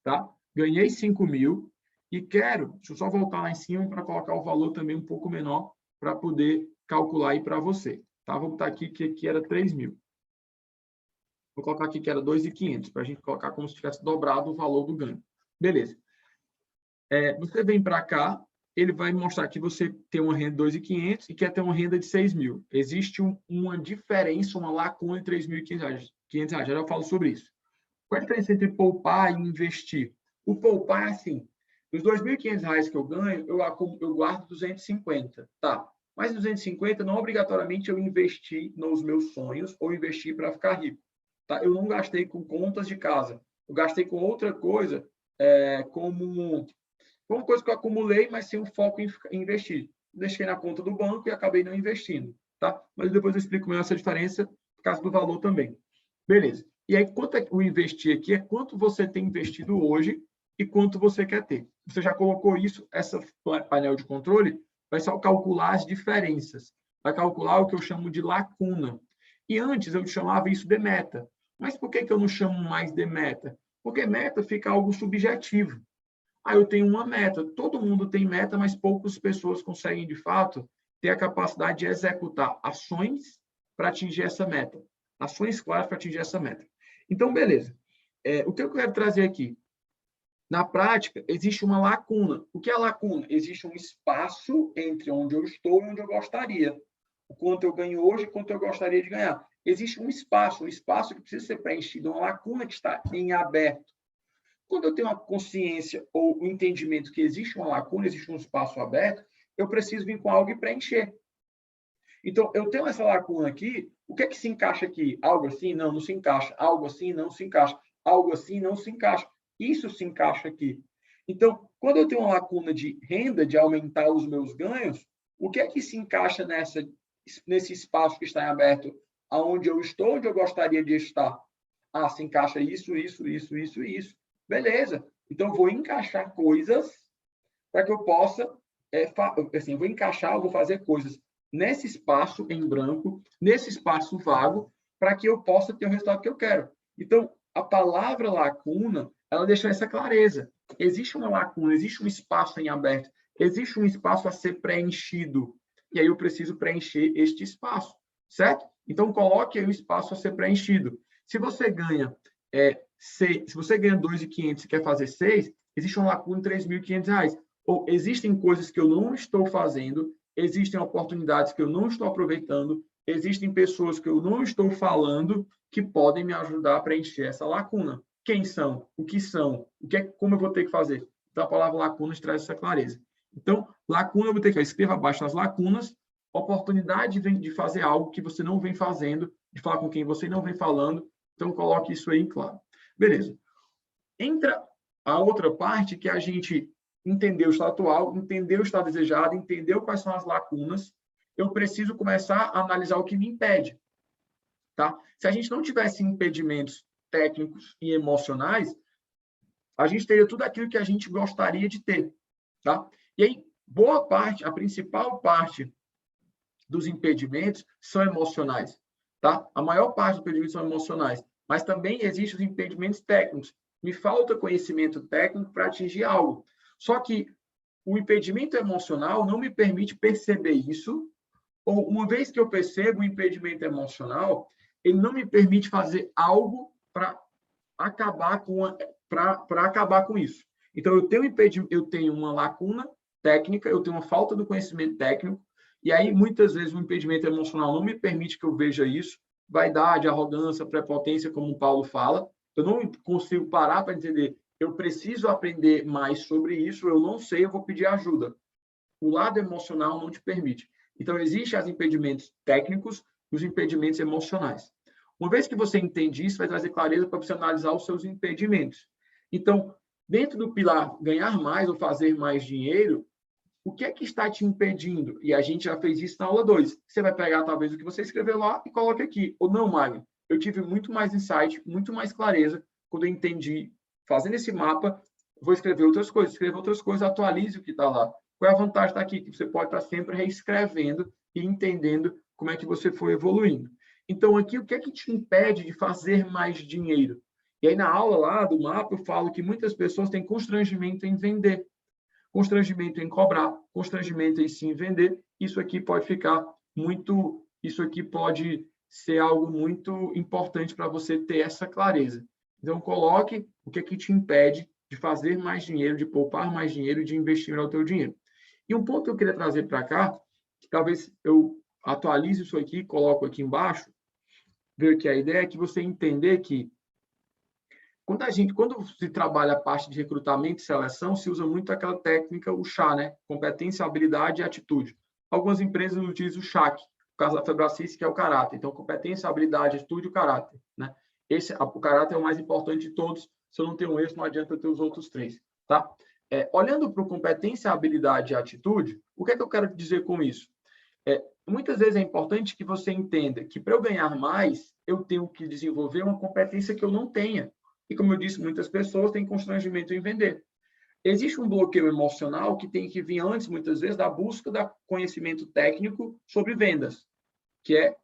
tá? Ganhei 5 mil e quero, deixa eu só voltar lá em cima para colocar o valor também um pouco menor para poder calcular aí para você. Tá? Vou botar aqui que aqui era 3 mil. Vou colocar aqui que era 2.500, para a gente colocar como se tivesse dobrado o valor do ganho. Beleza. Você vem para cá, ele vai mostrar que você tem uma renda de 2.500 e quer ter uma renda de 6 mil. Existe uma diferença, uma lacuna de 3.500 reais. Já eu falo sobre isso. Qual é a diferença entre poupar e investir? O poupar é assim, dos 2.500 reais que eu ganho, eu guardo 250, tá? Mas 250 não obrigatoriamente eu investi nos meus sonhos ou investi para ficar rico. Tá? Eu não gastei com contas de casa. Eu gastei com outra coisa, como coisa que eu acumulei, mas sem o foco em investir. Deixei na conta do banco e acabei não investindo. Tá? Mas depois eu explico melhor essa diferença por causa do valor também. Beleza. E aí, quanto é o investir aqui é quanto você tem investido hoje e quanto você quer ter. Você já colocou isso, essa painel de controle vai só calcular as diferenças. Vai calcular o que eu chamo de lacuna. E antes eu chamava isso de meta. Mas por que eu não chamo mais de meta? Porque meta fica algo subjetivo. Eu tenho uma meta. Todo mundo tem meta, mas poucas pessoas conseguem, de fato, ter a capacidade de executar ações para atingir essa meta. Ações claras para atingir essa meta. Então, beleza. O que eu quero trazer aqui? Na prática, existe uma lacuna. O que é a lacuna? Existe um espaço entre onde eu estou e onde eu gostaria. O quanto eu ganho hoje e quanto eu gostaria de ganhar. Existe um espaço que precisa ser preenchido, uma lacuna que está em aberto. Quando eu tenho uma consciência ou o entendimento que existe uma lacuna, existe um espaço aberto, eu preciso vir com algo e preencher. Então, eu tenho essa lacuna aqui, o que é que se encaixa aqui? Algo assim? Não, não se encaixa. Algo assim? Não se encaixa. Algo assim? Não se encaixa. Isso se encaixa aqui. Então, quando eu tenho uma lacuna de renda, de aumentar os meus ganhos, o que é que se encaixa nesse espaço que está em aberto, aonde eu estou, onde eu gostaria de estar? Se encaixa isso, isso, isso, isso e isso. Beleza. Então, eu vou encaixar coisas para que eu possa, vou encaixar, vou fazer coisas nesse espaço em branco, nesse espaço vago, para que eu possa ter o resultado que eu quero. Então, a palavra lacuna, ela deixa essa clareza. Existe uma lacuna, existe um espaço em aberto, existe um espaço a ser preenchido. E aí eu preciso preencher este espaço, certo? Então, coloque aí o espaço a ser preenchido. Se você ganha se você ganha 2.500 e quer fazer 6, existe uma lacuna de 3.500 reais. Ou existem coisas que eu não estou fazendo, existem oportunidades que eu não estou aproveitando, existem pessoas que eu não estou falando que podem me ajudar a preencher essa lacuna. Quem são? O que são? Como eu vou ter que fazer? Então, a palavra lacuna traz essa clareza. Então, lacuna, eu vou ter que escrever abaixo as lacunas, oportunidade de fazer algo que você não vem fazendo, de falar com quem você não vem falando. Então, coloque isso aí em claro. Beleza. Entra a outra parte que a gente entendeu o estado atual, entendeu o estado desejado, entendeu quais são as lacunas, eu preciso começar a analisar o que me impede. Tá? Se a gente não tivesse impedimentos técnicos e emocionais, a gente teria tudo aquilo que a gente gostaria de ter. Tá? E aí, boa parte, a principal parte dos impedimentos são emocionais. Tá? A maior parte dos impedimentos são emocionais, mas também existem os impedimentos técnicos. Me falta conhecimento técnico para atingir algo. Só que o impedimento emocional não me permite perceber isso, ou uma vez que eu percebo o impedimento emocional, ele não me permite fazer algo para acabar com isso. Então, eu tenho uma lacuna técnica, eu tenho uma falta do conhecimento técnico, e aí, muitas vezes, o impedimento emocional não me permite que eu veja isso, vaidade, arrogância, prepotência, como o Paulo fala, eu não consigo parar para entender, eu preciso aprender mais sobre isso, eu não sei, eu vou pedir ajuda. O lado emocional não te permite. Então, existem os impedimentos técnicos e os impedimentos emocionais. Uma vez que você entende isso, vai trazer clareza para você analisar os seus impedimentos. Então, dentro do pilar ganhar mais ou fazer mais dinheiro, o que é que está te impedindo? E a gente já fez isso na aula 2. Você vai pegar, talvez, o que você escreveu lá e coloca aqui. Ou não, Mário, eu tive muito mais insight, muito mais clareza quando eu entendi, fazendo esse mapa, vou escrever outras coisas, atualize o que está lá. Qual é a vantagem de estar aqui? Que você pode estar sempre reescrevendo e entendendo como é que você foi evoluindo. Então, aqui, o que é que te impede de fazer mais dinheiro? E aí, na aula lá do mapa, eu falo que muitas pessoas têm constrangimento em vender, constrangimento em cobrar, constrangimento em sim vender. Isso aqui pode ficar muito... Isso aqui pode ser algo muito importante para você ter essa clareza. Então, coloque o que é que te impede de fazer mais dinheiro, de poupar mais dinheiro, de investir no teu dinheiro. E um ponto que eu queria trazer para cá, que talvez eu atualize isso aqui, coloco aqui embaixo, ver que a ideia é que você entender que quando se trabalha a parte de recrutamento e seleção, se usa muito aquela técnica, o CHA, né? Competência, habilidade e atitude. Algumas empresas utilizam o CHAC, no caso da Febracis, que é o caráter. Então, competência, habilidade, atitude e o caráter, né? O caráter é o mais importante de todos. Se eu não tenho esse, não adianta eu ter os outros três, tá? Olhando para o competência, habilidade e atitude, o que é que eu quero dizer com isso? Muitas vezes é importante que você entenda que para eu ganhar mais, eu tenho que desenvolver uma competência que eu não tenha. E como eu disse, muitas pessoas têm constrangimento em vender. Existe um bloqueio emocional que tem que vir antes, muitas vezes, da busca do conhecimento técnico sobre vendas, que é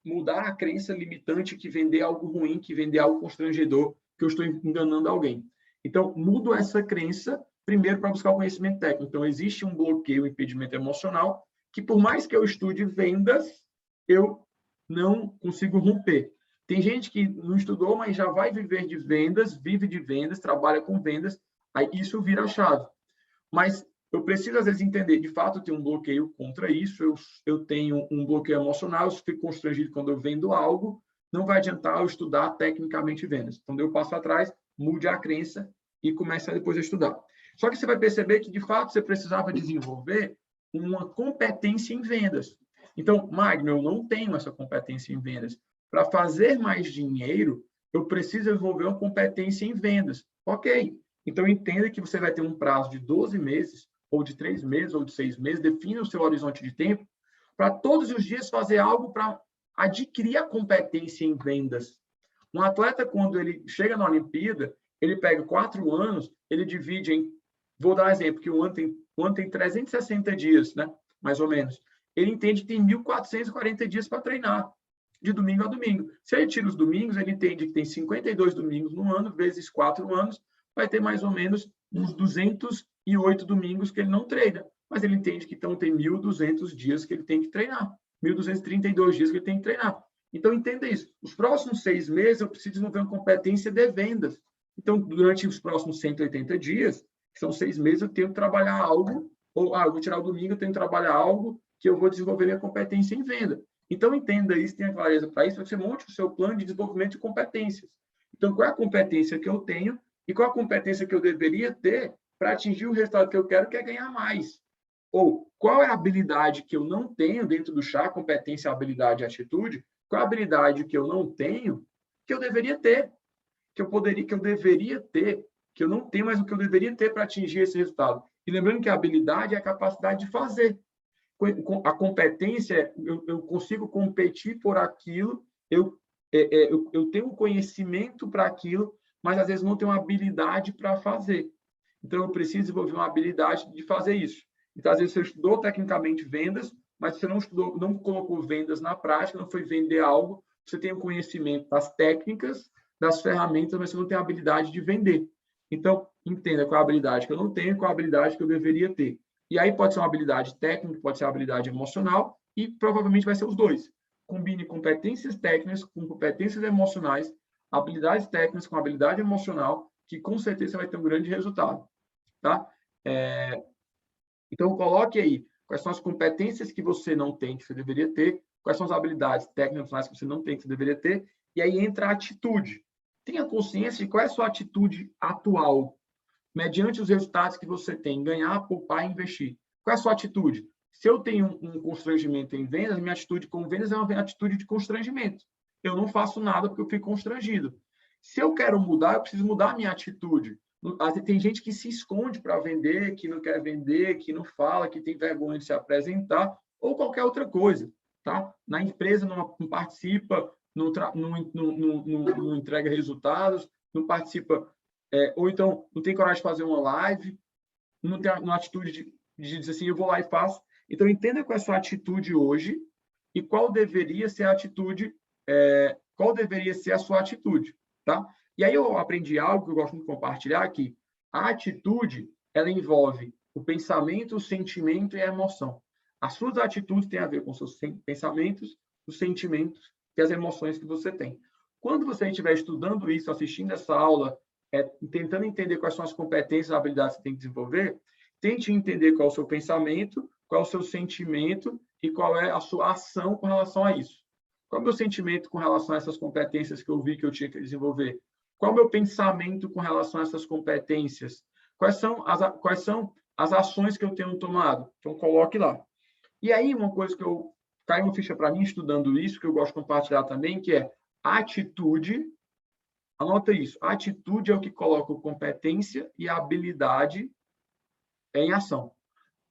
mudar a crença limitante que vender algo ruim, que vender algo constrangedor, que eu estou enganando alguém. Então, mudo essa crença primeiro para buscar o conhecimento técnico. Então, existe um bloqueio, um impedimento emocional, que por mais que eu estude vendas, eu não consigo romper. Tem gente que não estudou, mas já vai viver de vendas, vive de vendas, trabalha com vendas, aí isso vira a chave. Mas eu preciso, às vezes, entender, de fato, eu tenho um bloqueio contra isso, eu tenho um bloqueio emocional, eu fico constrangido quando eu vendo algo, não vai adiantar eu estudar tecnicamente vendas. Então, eu passo atrás, mude a crença e comece depois a estudar. Só que você vai perceber que, de fato, você precisava desenvolver uma competência em vendas. Então, Magno, eu não tenho essa competência em vendas. Para fazer mais dinheiro, eu preciso desenvolver uma competência em vendas. Ok. Então, entenda que você vai ter um prazo de 12 meses, ou de 3 meses, ou de 6 meses, defina o seu horizonte de tempo, para todos os dias fazer algo para adquirir a competência em vendas. Um atleta, quando ele chega na Olimpíada, ele pega 4 anos, ele divide em... Vou dar um exemplo, que o ano tem 360 dias, né? Mais ou menos. Ele entende que tem 1.440 dias para treinar, de domingo a domingo. Se ele tira os domingos, ele entende que tem 52 domingos no ano, vezes 4 anos, vai ter mais ou menos uns 208 domingos que ele não treina. Mas ele entende que então tem 1.200 dias que ele tem que treinar, 1.232 dias que ele tem que treinar. Então, entenda isso. Os próximos 6 meses, eu preciso desenvolver uma competência de vendas. Então, durante os próximos 180 dias, que são 6 meses, eu tenho que trabalhar algo, ou eu vou tirar o domingo, eu tenho que trabalhar algo que eu vou desenvolver minha competência em venda. Então, entenda isso, tenha clareza para isso, para que você monte o seu plano de desenvolvimento de competências. Então, qual é a competência que eu tenho e qual a competência que eu deveria ter para atingir o resultado que eu quero, que é ganhar mais? Ou qual é a habilidade que eu não tenho dentro do chá, competência, habilidade e atitude? Qual é a habilidade que eu não tenho que eu deveria ter? Que eu deveria ter, que eu não tenho, mas o que eu deveria ter para atingir esse resultado. E lembrando que a habilidade é a capacidade de fazer. A competência, eu consigo competir por aquilo, eu tenho conhecimento para aquilo, mas às vezes não tenho habilidade para fazer. Então, eu preciso desenvolver uma habilidade de fazer isso. Então, às vezes, você estudou tecnicamente vendas, mas você não estudou, não colocou vendas na prática, não foi vender algo, você tem o conhecimento das técnicas, das ferramentas, mas você não tem a habilidade de vender. Então, entenda qual a habilidade que eu não tenho e qual a habilidade que eu deveria ter. E aí pode ser uma habilidade técnica, pode ser uma habilidade emocional, e provavelmente vai ser os dois. Combine competências técnicas com competências emocionais, habilidades técnicas com habilidade emocional, que com certeza vai ter um grande resultado. Tá? Então, coloque aí quais são as competências que você não tem, que você deveria ter, quais são as habilidades técnicas que você não tem, que você deveria ter, e aí entra a atitude. Tenha consciência de qual é a sua atitude atual, mediante os resultados que você tem, ganhar, poupar e investir. Qual é a sua atitude? Se eu tenho um constrangimento em vendas, minha atitude com vendas é uma atitude de constrangimento. Eu não faço nada porque eu fico constrangido. Se eu quero mudar, eu preciso mudar a minha atitude. Tem gente que se esconde para vender, que não quer vender, que não fala, que tem vergonha de se apresentar, ou qualquer outra coisa. Tá? Na empresa não participa, não entrega resultados, não participa, ou então não tem coragem de fazer uma live, não tem uma atitude de dizer assim, eu vou lá e faço. Então, entenda qual é a sua atitude hoje e qual deveria ser a atitude, qual deveria ser a sua atitude, tá? E aí eu aprendi algo que eu gosto de compartilhar aqui. A atitude, ela envolve o pensamento, o sentimento e a emoção. As suas atitudes têm a ver com os seus pensamentos, os sentimentos e as emoções que você tem. Quando você estiver estudando isso, assistindo essa aula, tentando entender quais são as competências e habilidades que você tem que desenvolver, tente entender qual é o seu pensamento, qual é o seu sentimento e qual é a sua ação com relação a isso. Qual é o meu sentimento com relação a essas competências que eu vi que eu tinha que desenvolver? Qual é o meu pensamento com relação a essas competências? Quais são as ações que eu tenho tomado? Então, coloque lá. E aí, uma coisa que caiu uma ficha para mim estudando isso, que eu gosto de compartilhar também, que é a atitude. Anota isso. A atitude é o que coloca a competência e a habilidade em ação.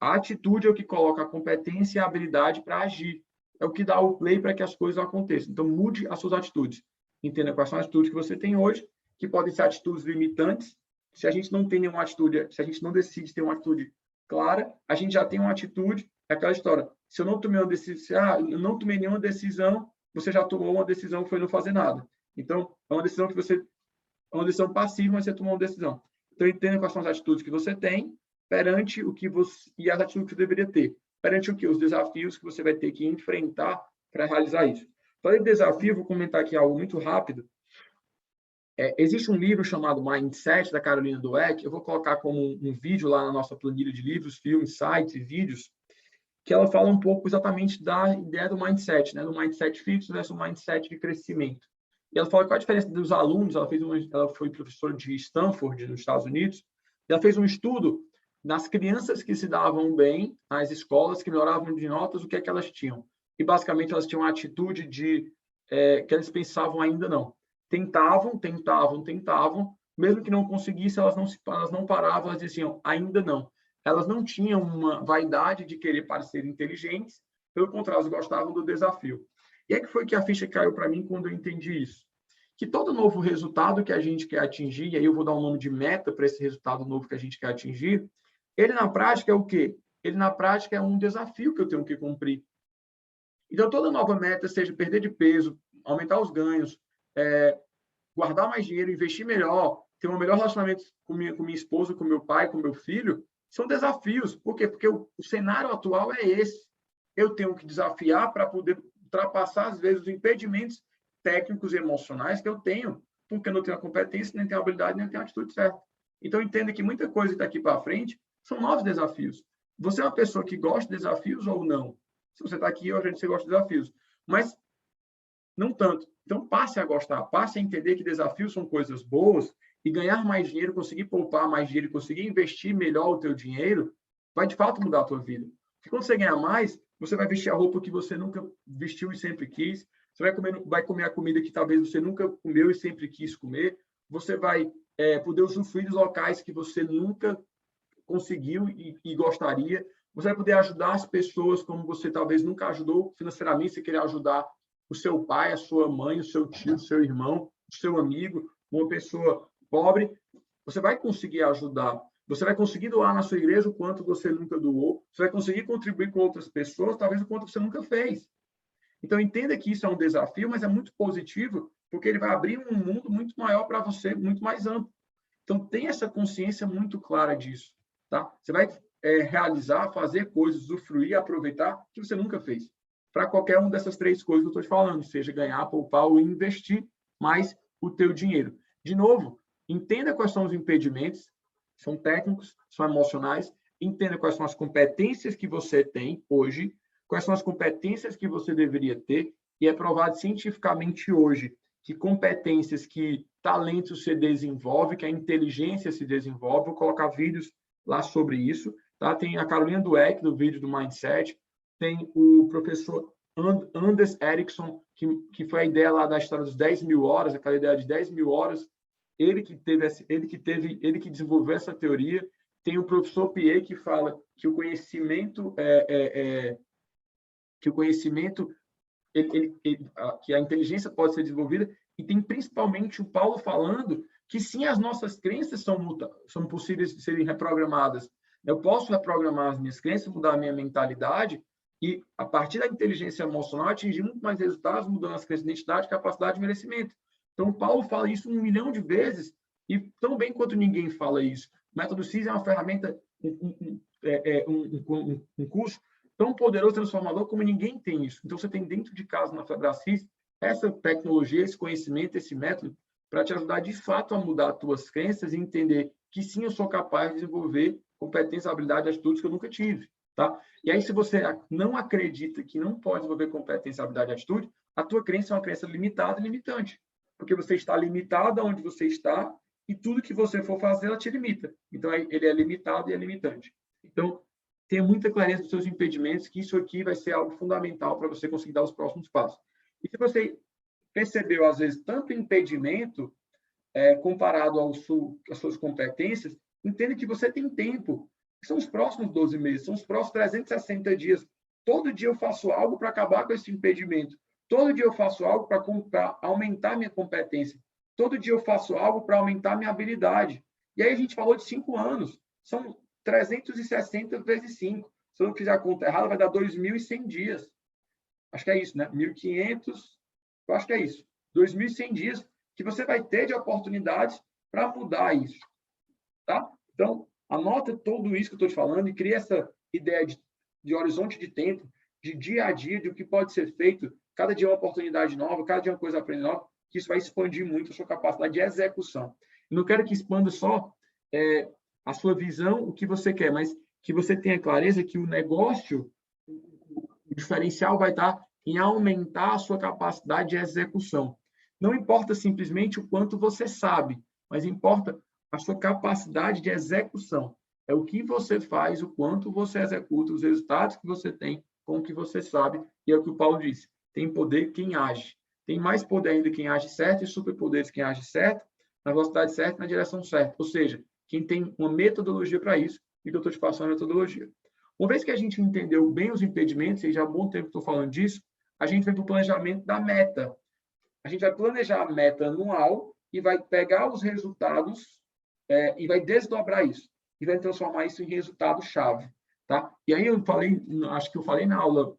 A atitude é o que coloca a competência e a habilidade para agir. É o que dá o play para que as coisas aconteçam. Então, mude as suas atitudes. Entenda quais são as atitudes que você tem hoje, que podem ser atitudes limitantes. Se a gente não tem nenhuma atitude, se a gente não decide ter uma atitude clara, a gente já tem uma atitude, é aquela história. Se eu não tomei uma decisão, eu não tomei nenhuma decisão, você já tomou uma decisão que foi não fazer nada. Então, é uma decisão que você é uma decisão passiva, mas você tomou uma decisão. Então, entenda quais são as atitudes que você tem perante o que você e as atitudes que você deveria ter. Perante o que? Os desafios que você vai ter que enfrentar para realizar isso. Falei de desafio, vou comentar aqui algo muito rápido. Existe um livro chamado Mindset, da Carolina Dweck. Eu vou colocar como um vídeo lá na nossa planilha de livros, filmes, sites e vídeos, que ela fala um pouco exatamente da ideia do mindset, né? Do mindset fixo versus mindset de crescimento. E ela fala qual a diferença dos alunos. Ela foi professora de Stanford, nos Estados Unidos, e ela fez um estudo nas crianças que se davam bem nas escolas, que melhoravam de notas, o que é que elas tinham. E, basicamente, elas tinham uma atitude que eles pensavam ainda não. Tentavam, mesmo que não conseguissem, elas não paravam, elas diziam ainda não. Elas não tinham uma vaidade de querer parecer inteligentes, pelo contrário, elas gostavam do desafio. E é que foi que a ficha caiu para mim quando eu entendi isso. Que todo novo resultado que a gente quer atingir, e aí eu vou dar um nome de meta para esse resultado novo que a gente quer atingir, ele na prática é o quê? Ele na prática é um desafio que eu tenho que cumprir. Então, toda nova meta, seja perder de peso, aumentar os ganhos, guardar mais dinheiro, investir melhor, ter um melhor relacionamento com minha esposa, com meu pai, com meu filho, são desafios. Por quê? Porque o cenário atual é esse. Eu tenho que desafiar para poder ultrapassar, às vezes, os impedimentos técnicos e emocionais que eu tenho, porque eu não tenho a competência, nem tenho a habilidade, nem tenho a atitude certa. Então, entenda que muita coisa daqui para frente são novos desafios. Você é uma pessoa que gosta de desafios ou não? Se você está aqui, hoje você gosta de desafios. Mas não tanto. Então, passe a gostar, passe a entender que desafios são coisas boas e ganhar mais dinheiro, conseguir poupar mais dinheiro, conseguir investir melhor o teu dinheiro, vai de fato mudar a tua vida. Porque quando você ganhar mais, você vai vestir a roupa que você nunca vestiu e sempre quis, você vai comer a comida que talvez você nunca comeu e sempre quis comer, você vai poder usufruir dos locais que você nunca conseguiu e gostaria, você vai poder ajudar as pessoas como você talvez nunca ajudou financeiramente, você querer ajudar o seu pai, a sua mãe, o seu tio, o seu irmão, o seu amigo, uma pessoa pobre, você vai conseguir ajudar. Você vai conseguir doar na sua igreja o quanto você nunca doou. Você vai conseguir contribuir com outras pessoas, talvez o quanto você nunca fez. Então, entenda que isso é um desafio, mas é muito positivo, porque ele vai abrir um mundo muito maior para você, muito mais amplo. Então, tenha essa consciência muito clara disso. Tá? Você vai realizar, fazer coisas, usufruir, aproveitar que você nunca fez. Para qualquer uma dessas três coisas que eu estou te falando, seja ganhar, poupar ou investir mais o teu dinheiro. De novo, entenda quais são os impedimentos, são técnicos, são emocionais, entenda quais são as competências que você tem hoje, quais são as competências que você deveria ter, e é provado cientificamente hoje que competências, que talentos se desenvolve, que a inteligência se desenvolve. Vou colocar vídeos lá sobre isso. Tá? Tem a Carolina Dweck, do vídeo do Mindset, tem o professor Anders Ericsson, que foi a ideia lá da história dos 10.000 horas, aquela ideia de 10.000 horas, ele que desenvolveu essa teoria. Tem o professor Piaget, que fala que o conhecimento que a inteligência pode ser desenvolvida, e tem principalmente o Paulo falando que sim, as nossas crenças são possíveis de serem reprogramadas. Eu posso reprogramar as minhas crenças, mudar a minha mentalidade, e, a partir da inteligência emocional, atingir muito mais resultados, mudando as crenças de identidade, capacidade e merecimento. Então, Paulo fala isso 1 milhão de vezes, e tão bem quanto ninguém fala isso. O método CIS é uma ferramenta, um curso tão poderoso, transformador, como ninguém tem isso. Então, você tem dentro de casa, na Febracis, essa tecnologia, esse conhecimento, esse método, para te ajudar, de fato, a mudar as tuas crenças e entender que, sim, eu sou capaz de desenvolver competência, habilidade, atitudes que eu nunca tive. Tá? E aí, se você não acredita que não pode desenvolver competência, habilidade e atitude, a tua crença é uma crença limitada e limitante. Porque você está limitado aonde você está e tudo que você for fazer, ela te limita. Então, ele é limitado e é limitante. Então, tenha muita clareza dos seus impedimentos, que isso aqui vai ser algo fundamental para você conseguir dar os próximos passos. E se você percebeu, às vezes, tanto impedimento comparado às suas competências, entenda que você tem tempo. São os próximos 12 meses, são os próximos 360 dias. Todo dia eu faço algo para acabar com esse impedimento. Todo dia eu faço algo para aumentar minha competência. Todo dia eu faço algo para aumentar minha habilidade. E aí a gente falou de 5 anos. São 360 vezes 5. Se eu não fizer a conta errada, vai dar 2.100 dias. Acho que é isso, né? 1.500, eu acho que é isso. 2.100 dias que você vai ter de oportunidades para mudar isso. Tá? Então, anota tudo isso que eu estou te falando e cria essa ideia de horizonte de tempo, de dia a dia, de o que pode ser feito. Cada dia é uma oportunidade nova, cada dia é uma coisa a aprender nova, que isso vai expandir muito a sua capacidade de execução. Eu não quero que expanda só a sua visão, o que você quer, mas que você tenha clareza que o negócio, o diferencial vai estar em aumentar a sua capacidade de execução. Não importa simplesmente o quanto você sabe, mas importa a sua capacidade de execução. É o que você faz, o quanto você executa, os resultados que você tem com o que você sabe, e é o que o Paulo disse, tem poder quem age. Tem mais poder ainda quem age certo e superpoderes quem age certo, na velocidade certa, na direção certa. Ou seja, quem tem uma metodologia para isso, e que eu estou te passando a metodologia. Uma vez que a gente entendeu bem os impedimentos, e já há bom tempo que estou falando disso, a gente vem para o planejamento da meta. A gente vai planejar a meta anual e vai pegar os resultados e vai desdobrar isso. E vai transformar isso em resultado-chave. Tá? E aí eu falei, acho que eu falei na aula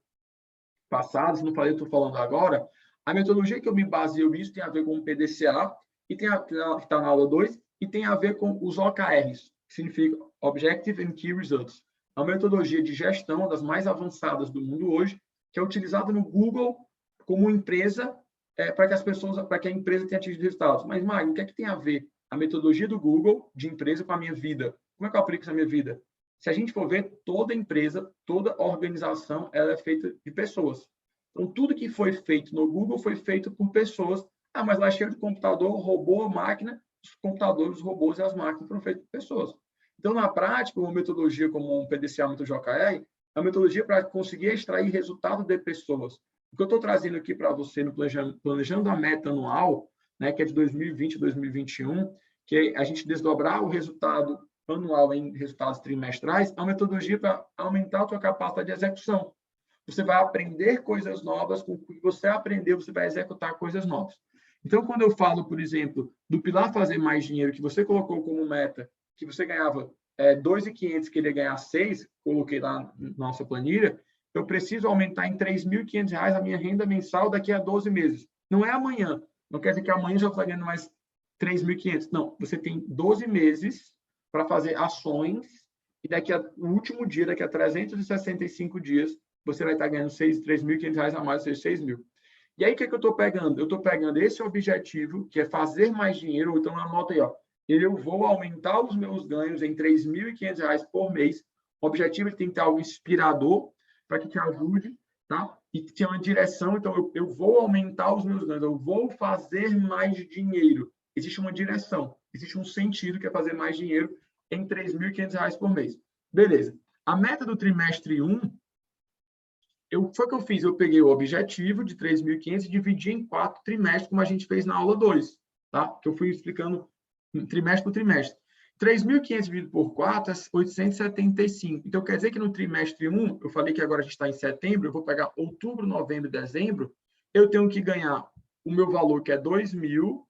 passada, se não falei, eu estou falando agora, a metodologia que eu me baseio nisso tem a ver com o PDCA, e que está na aula 2, e tem a ver com os OKRs, que significa Objective and Key Results. É uma metodologia de gestão, uma das mais avançadas do mundo hoje, que é utilizada no Google como empresa para que a empresa tenha atingido resultados. Mas, Magno, o que é que tem a ver a metodologia do Google de empresa com a minha vida? Como é que eu aplico isso na minha vida? Se a gente for ver, toda empresa, toda organização, ela é feita de pessoas. Então, tudo que foi feito no Google foi feito por pessoas. Ah, mas lá é cheio de computador, robô, máquina. Os computadores, os robôs e as máquinas foram feitos por pessoas. Então, na prática, uma metodologia como um PDCA, uma OKR, é uma metodologia para conseguir extrair resultado de pessoas. O que eu estou trazendo aqui para você no Planejando a Meta Anual, né, que é de 2020 a 2021, que é a gente desdobrar o resultado anual em resultados trimestrais, é uma metodologia para aumentar a tua capacidade de execução. Você vai aprender coisas novas, com o que você aprendeu, você vai executar coisas novas. Então, quando eu falo, por exemplo, do pilar fazer mais dinheiro, que você colocou como meta, que você ganhava 2.500, queria ganhar 6, coloquei lá na nossa planilha, eu preciso aumentar em R$ 3.500 a minha renda mensal daqui a 12 meses. Não é amanhã. Não quer dizer que amanhã já está ganhando mais 3.500. Não, você tem 12 meses para fazer ações e no último dia, daqui a 365 dias, você vai estar ganhando R$ 3.500 a mais, ou seja, 6.000. E aí, o que eu estou pegando? Eu estou pegando esse objetivo, que é fazer mais dinheiro, ou então anota aí, ó, eu vou aumentar os meus ganhos em R$ 3.500 por mês. O objetivo tem que ter algo inspirador para que te ajude, tá? E que tenha uma direção. Então, eu vou aumentar os meus ganhos, eu vou fazer mais dinheiro. Existe uma direção, existe um sentido que é fazer mais dinheiro em R$ 3.500 por mês. Beleza. A meta do trimestre 1, foi o que eu fiz. Eu peguei o objetivo de 3.500 e dividi em 4 trimestres, como a gente fez na aula 2, tá? Que eu fui explicando trimestre por trimestre. 3.500 dividido por 4 é 875. Então, quer dizer que no trimestre 1, eu falei que agora a gente está em setembro, eu vou pegar outubro, novembro e dezembro, eu tenho que ganhar o meu valor, que é 2.000,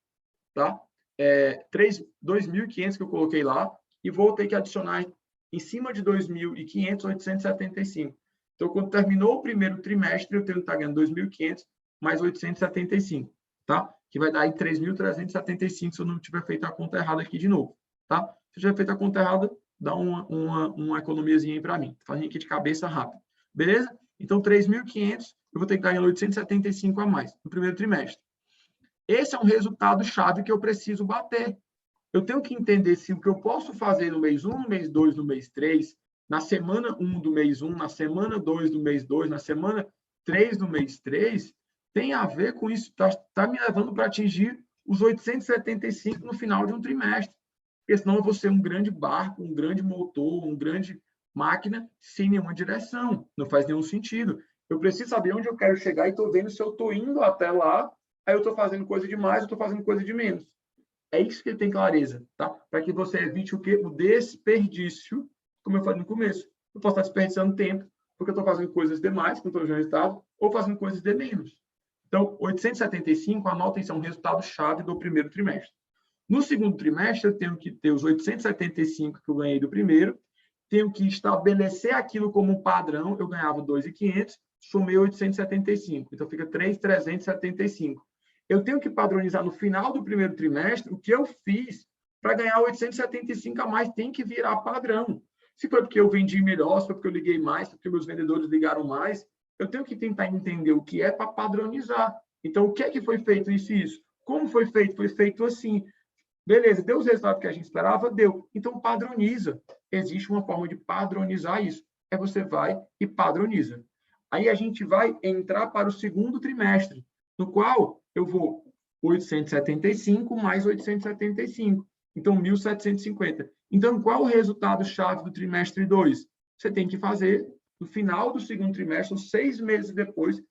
tá? 2.500 que eu coloquei lá, e vou ter que adicionar em cima de 2.500, 875. Então, quando terminou o primeiro trimestre, eu tenho que estar ganhando 2.500 mais 875, tá? Que vai dar aí 3.375 se eu não tiver feito a conta errada aqui de novo, tá? Se eu tiver feito a conta errada, dá uma economiazinha aí para mim. Fazendo aqui de cabeça rápido. Beleza? Então, 3.500, eu vou ter que estar ganhando 875 a mais no primeiro trimestre. Esse é um resultado-chave que eu preciso bater. Eu tenho que entender se o que eu posso fazer no mês 1, no mês 2, no mês 3, na semana 1 do mês 1, na semana 2 do mês 2, na semana 3 do mês 3, tem a ver com isso. Está me levando para atingir os 875 no final de um trimestre. Porque senão eu vou ser um grande barco, um grande motor, uma grande máquina sem nenhuma direção. Não faz nenhum sentido. Eu preciso saber onde eu quero chegar e estou vendo se eu estou indo até lá, aí eu estou fazendo coisa de mais, eu estou fazendo coisa de menos. É isso que ele tem clareza, tá? Para que você evite o quê? O desperdício, como eu falei no começo. Eu posso estar desperdiçando tempo, porque eu estou fazendo coisas demais, que eu estou no resultado, ou fazendo coisas de menos. Então, 875, anotem, isso é um resultado-chave do primeiro trimestre. No segundo trimestre, eu tenho que ter os 875 que eu ganhei do primeiro, tenho que estabelecer aquilo como um padrão, eu ganhava 2.500, somei 875, então fica 3.375. Eu tenho que padronizar no final do primeiro trimestre o que eu fiz para ganhar 875 a mais, tem que virar padrão. Se foi porque eu vendi melhor, se foi porque eu liguei mais, se foi porque meus vendedores ligaram mais, eu tenho que tentar entender o que é para padronizar. Então, o que é que foi feito isso e isso? Como foi feito? Foi feito assim. Beleza, deu os resultados que a gente esperava? Deu. Então, padroniza. Existe uma forma de padronizar isso. É você vai e padroniza. Aí a gente vai entrar para o segundo trimestre, no qual eu vou 875 mais 875. Então, 1.750. Então, qual o resultado-chave do trimestre 2? Você tem que fazer, no final do segundo trimestre, 6 meses depois,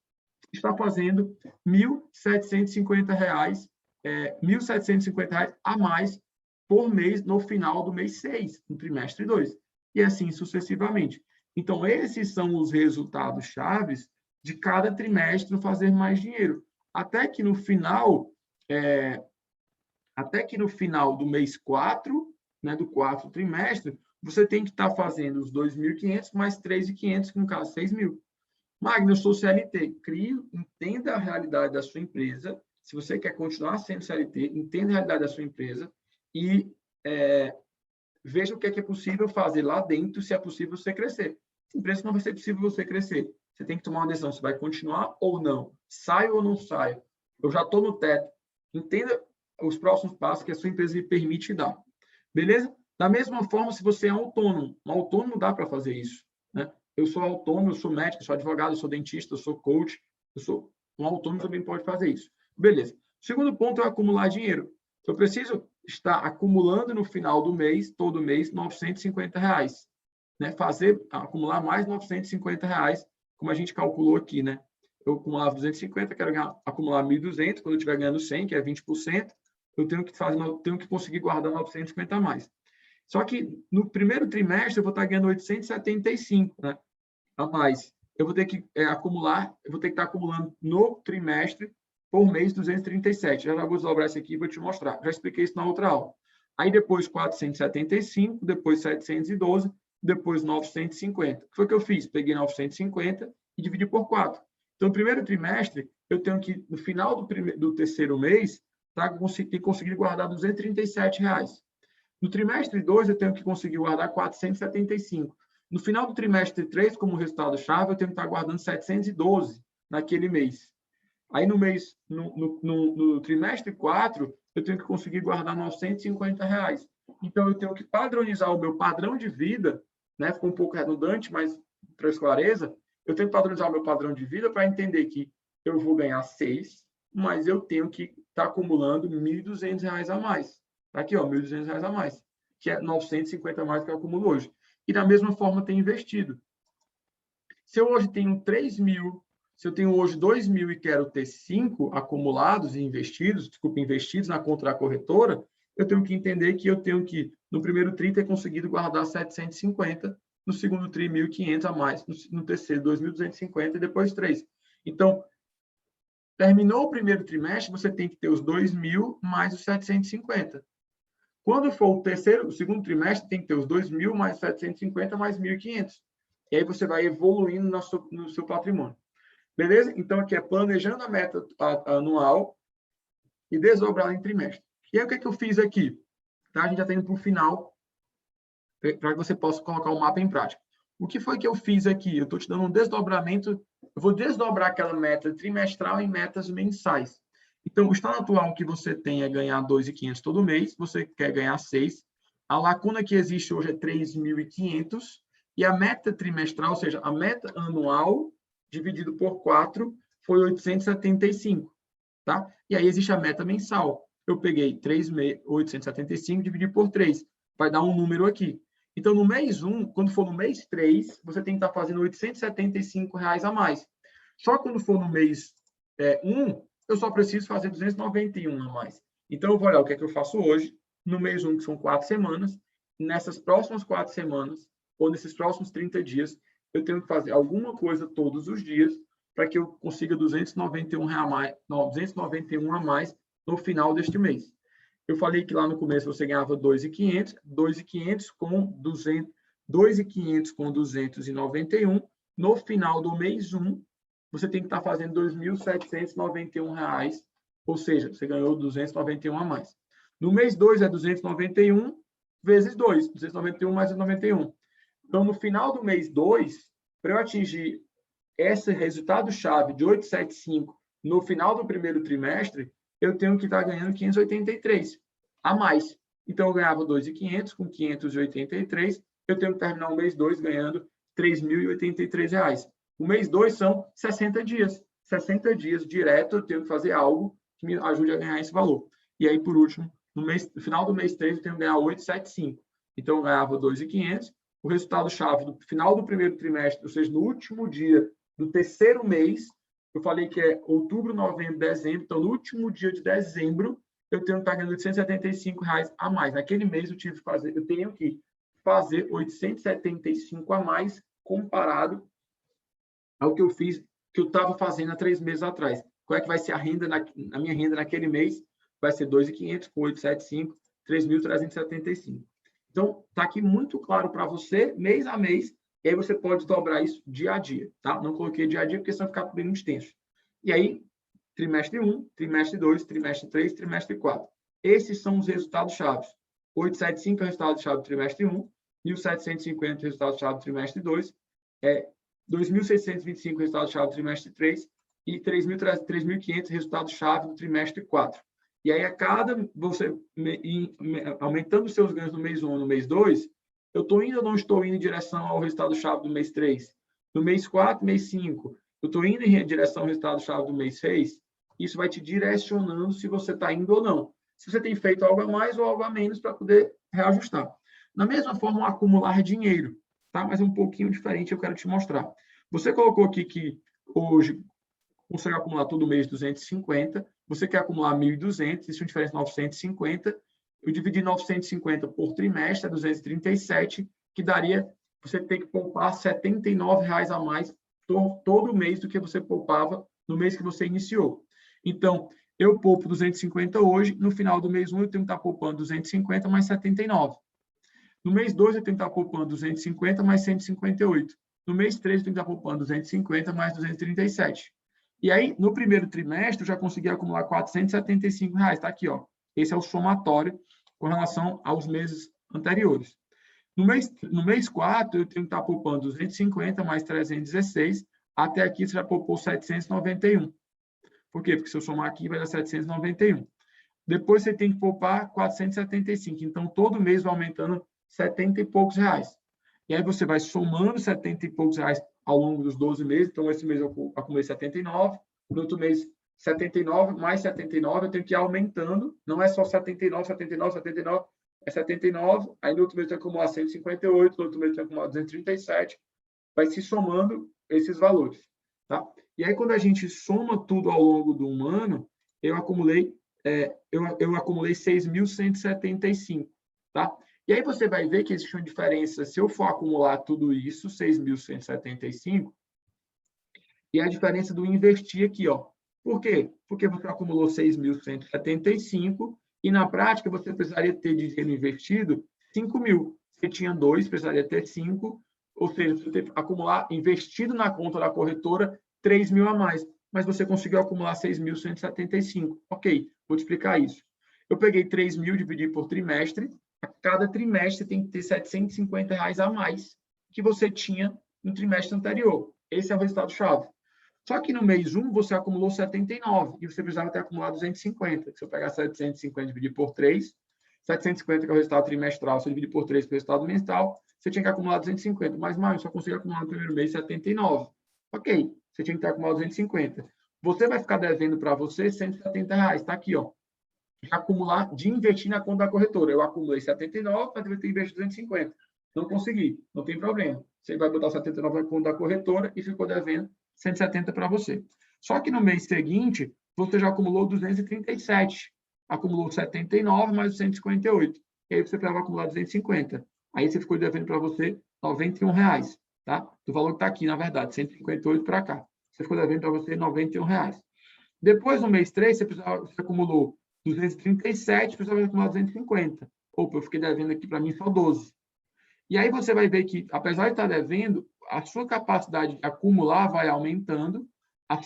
está fazendo R$ 1.750, R$ 1.750 a mais por mês no final do mês 6, no trimestre 2. E assim sucessivamente. Então, esses são os resultados chaves de cada trimestre no fazer mais dinheiro. Até que no final do mês 4, né, do quarto trimestre, você tem que estar fazendo os 2.500 mais 3.500, que no caso 6.000. Magno, eu sou CLT. Entenda a realidade da sua empresa. Se você quer continuar sendo CLT, entenda a realidade da sua empresa e veja o que é possível fazer lá dentro, se é possível você crescer. Sem empresa não vai ser possível você crescer. Você tem que tomar uma decisão se vai continuar ou não. Saio ou não saio? Eu já estou no teto. Entenda os próximos passos que a sua empresa lhe permite dar. Beleza? Da mesma forma, se você é autônomo. Um autônomo dá para fazer isso, né? Eu sou autônomo, eu sou médico, eu sou advogado, eu sou dentista, eu sou coach, eu sou um autônomo, também pode fazer isso. Beleza. O segundo ponto é acumular dinheiro. Eu preciso estar acumulando no final do mês, todo mês, R$950, né? Acumular mais R$950, como a gente calculou aqui, né? Eu acumulava 250, quero acumular 1.200, quando eu estiver ganhando 100, que é 20%, eu tenho que conseguir guardar 950 a mais. Só que no primeiro trimestre eu vou estar ganhando 875, né, a mais. Eu vou ter que acumular, eu vou ter que estar acumulando no trimestre, por mês, 237. Já vou desdobrar isso aqui e vou te mostrar. Já expliquei isso na outra aula. Aí depois 475, depois 712, depois 950. O que foi que eu fiz? Peguei 950 e dividi por 4. Então, no primeiro trimestre, eu tenho que, no final do terceiro mês, conseguir guardar R$237. No trimestre 2, eu tenho que conseguir guardar 475. No final do trimestre 3, como resultado-chave, eu tenho que estar guardando 712 naquele mês. Aí, no trimestre 4, eu tenho que conseguir guardar R$950. Então, eu tenho que padronizar o meu padrão de vida, né? Ficou um pouco redundante, mas para esclarecer, eu tenho que padronizar o meu padrão de vida para entender que eu vou ganhar 6, mas eu tenho que estar acumulando R$1.200 a mais. Tá aqui, ó, R$1.200 a mais, que é 950 a mais que eu acumulo hoje. E da mesma forma, tem investido. Se eu hoje tenho 3.000, se eu tenho hoje 2.000 e quero ter 5 acumulados e investidos, investidos na conta da corretora, eu tenho que entender que eu tenho que, no primeiro TRI, ter conseguido guardar 750, no segundo TRI, 1.500 a mais, no terceiro, 2.250 e depois 3. Então, Terminou o primeiro trimestre, você tem que ter os 2.000 mais os 750. Quando for o segundo trimestre, tem que ter os 2.000 mais 750 mais 1.500. E aí você vai evoluindo no seu patrimônio. Beleza? Então, aqui é planejando a meta anual e desdobrar em trimestre. E aí, o que, eu fiz aqui? Tá? A gente já está indo para o final, para que você possa colocar o mapa em prática. O que foi que eu fiz aqui? Eu estou te dando um desdobramento. Eu vou desdobrar aquela meta trimestral em metas mensais. Então, o estado atual que você tem é ganhar 2.500 todo mês, você quer ganhar 6. A lacuna que existe hoje é 3.500. E a meta trimestral, ou seja, a meta anual, dividido por 4, foi 875. Tá? E aí existe a meta mensal. Eu peguei 875 e dividi por 3. Vai dar um número aqui. Então, no mês 1, quando for no mês 3, você tem que estar fazendo R$ 875 a mais. Só quando for no mês 1, eu só preciso fazer 291 a mais. Então, eu vou olhar o que é que eu faço hoje, no mês 1, que são 4 semanas. Nessas próximas 4 semanas, ou nesses próximos 30 dias, eu tenho que fazer alguma coisa todos os dias para que eu consiga 291 a mais no final deste mês. Eu falei que lá no começo você ganhava 2.500, 2.500 com 200, 2.500 com 291. No final do mês 1, você tem que estar fazendo R$ 2.791, ou seja, você ganhou 291 a mais. No mês 2 é 291 vezes 2, 291 mais 91. Então, no final do mês 2, para eu atingir esse resultado-chave de 875 no final do primeiro trimestre, eu tenho que estar ganhando 583 a mais. Então, eu ganhava 2.500 com 583, eu tenho que terminar o mês 2 ganhando R$ 3.083. O mês 2 são 60 dias. 60 dias direto, eu tenho que fazer algo que me ajude a ganhar esse valor. E aí, por último, no final do mês 3, eu tenho que ganhar 875. Então, eu ganhava 2.500. O resultado-chave do final do primeiro trimestre, ou seja, no último dia do terceiro mês, eu falei que é outubro, novembro, dezembro, então no último dia de dezembro, eu tenho que estar ganhando R$ 875 a mais. Naquele mês eu tenho que fazer 875 a mais comparado ao que eu fiz, que eu estava fazendo há 3 meses atrás. Qual é que vai ser a renda, a minha renda naquele mês? Vai ser 2.500 com 875, 3.375. Então, está aqui muito claro para você, mês a mês, e aí você pode dobrar isso dia a dia, tá? Não coloquei dia a dia, porque senão fica bem muito extenso. E aí, trimestre 1, trimestre 2, trimestre 3, trimestre 4. Esses são os resultados-chave. 875 é o resultado-chave do trimestre 1, 1.750 é o resultado-chave do trimestre 2, 2.625 é o resultado-chave do trimestre 3 e 3.500 resultado-chave do trimestre 4. E aí, você aumentando os seus ganhos no mês 1 no mês 2, eu estou indo ou não estou indo em direção ao resultado-chave do mês 3? No mês 4, mês 5, eu estou indo em direção ao resultado-chave do mês 6? Isso vai te direcionando se você está indo ou não. Se você tem feito algo a mais ou algo a menos para poder reajustar. Da mesma forma, o acumular dinheiro, tá? Mas é um pouquinho diferente, eu quero te mostrar. Você colocou aqui que hoje consegue acumular todo mês 250, você quer acumular 1.200, existe uma diferença de 950, eu dividi 950 por trimestre, é 237, que daria, você tem que poupar R$ 79 a mais todo mês do que você poupava no mês que você iniciou. Então, eu poupo 250 hoje, no final do mês 1 eu tenho que estar poupando 250 mais 79. No mês 2 eu tenho que estar poupando 250 mais 158. No mês 3 eu tenho que estar poupando 250 mais 237. E aí, no primeiro trimestre, eu já consegui acumular R$ 475. Está aqui, ó. Esse é o somatório com relação aos meses anteriores. No mês 4, eu tenho que estar poupando 250 mais 316. Até aqui, você já poupou 791. Por quê? Porque se eu somar aqui, vai dar 791. Depois, você tem que poupar 475. Então, todo mês vai aumentando 70 e poucos reais. E aí, você vai somando 70 e poucos reais ao longo dos 12 meses. Então, esse mês eu acumulei 79. No outro mês, 79, mais 79, eu tenho que ir aumentando. Não é só 79, 79, 79, é 79. Aí, no outro mês, eu tenho que acumular 158. No outro mês, eu tenho que acumular 237. Vai se somando esses valores. Tá? E aí, quando a gente soma tudo ao longo de um ano, eu acumulei 6.175. Tá? E aí você vai ver que existe uma diferença, se eu for acumular tudo isso, 6.175, e a diferença do investir aqui, ó. Por quê? Porque você acumulou 6.175 e, na prática, você precisaria ter de dinheiro investido 5.000. Você tinha 2, precisaria ter 5, ou seja, você teve que acumular, investido na conta da corretora, 3.000 a mais. Mas você conseguiu acumular 6.175. Ok, vou te explicar isso. Eu peguei 3.000, dividi por trimestre. A cada trimestre tem que ter R$750 a mais que você tinha no trimestre anterior. Esse é o resultado-chave. Só que no mês 1, você acumulou 79 e você precisava ter acumulado 250. Se eu pegar 750 e dividir por 3, 750 que é o resultado trimestral, você divide por 3 que é o resultado mensal, você tinha que acumular 250. Mas, Mário, só consegui acumular no primeiro mês 79. Ok, você tinha que ter acumulado 250. Você vai ficar devendo para você R$170. Está aqui, ó. De acumular, de investir na conta da corretora. Eu acumulei 79, mas deveria ter investido 250. Não consegui, não tem problema. Você vai botar 79 na conta da corretora e ficou devendo 170 para você. Só que no mês seguinte, você já acumulou 237. Acumulou 79 mais 158. E aí você precisava acumular 250. Aí você ficou devendo para você R$91, tá? Do valor que está aqui, na verdade, 158 para cá. Você ficou devendo para você R$91. Depois, no mês 3, você acumulou 237, precisava acumular 250. Opa, eu fiquei devendo aqui para mim só 12. E aí você vai ver que, apesar de estar devendo, a sua capacidade de acumular vai aumentando, a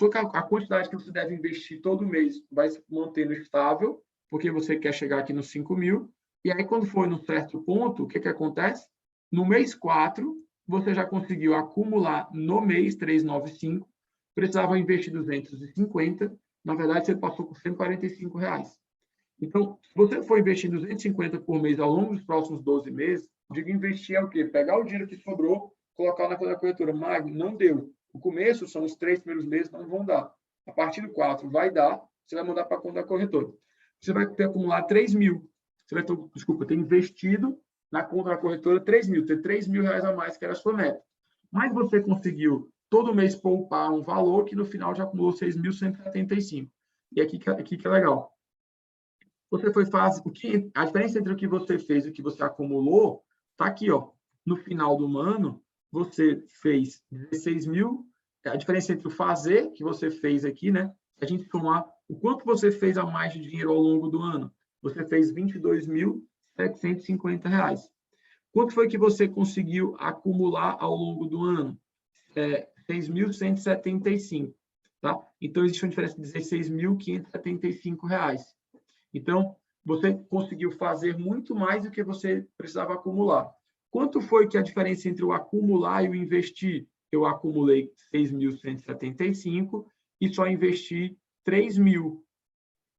quantidade que você deve investir todo mês vai se mantendo estável, porque você quer chegar aqui nos 5.000. E aí, quando for num certo ponto, o que acontece? No mês 4, você já conseguiu acumular no mês 395, precisava investir 250, na verdade, você passou por R$145. Então, se você for investir 250 por mês ao longo dos próximos 12 meses, digo investir é o quê? Pegar o dinheiro que sobrou, colocar na conta da corretora. Magno, não deu. O começo são os 3 primeiros meses, não vão dar. A partir do 4 vai dar, você vai mandar para a conta da corretora. Você vai ter acumular 3.000. Você vai ter investido na conta da corretora 3.000, ter R$3.000 a mais, que era a sua meta. Mas você conseguiu todo mês poupar um valor que no final já acumulou 6.175. E aqui que é legal. Você foi fazer a diferença entre o que você fez e o que você acumulou está aqui, ó. No final do ano, você fez 16.000. A diferença entre o fazer que você fez aqui, né? A gente somar o quanto você fez a mais de dinheiro ao longo do ano. Você fez R$22.750. Quanto foi que você conseguiu acumular ao longo do ano? 6.175, tá? Então existe uma diferença de R$16.575. Então, você conseguiu fazer muito mais do que você precisava acumular. Quanto foi que a diferença entre o acumular e o investir? Eu acumulei 6.175 e só investi 3.000.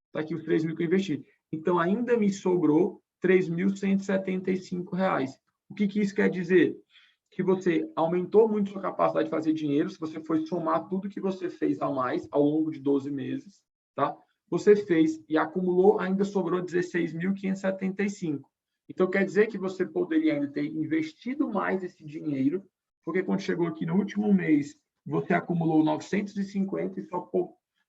Está aqui os 3.000 que eu investi. Então, ainda me sobrou R$3.175. O que isso quer dizer? Que você aumentou muito sua capacidade de fazer dinheiro, se você for somar tudo que você fez a mais ao longo de 12 meses, tá? Você fez e acumulou, ainda sobrou 16.575. Então, quer dizer que você poderia ainda ter investido mais esse dinheiro, porque quando chegou aqui no último mês, você acumulou 950 e só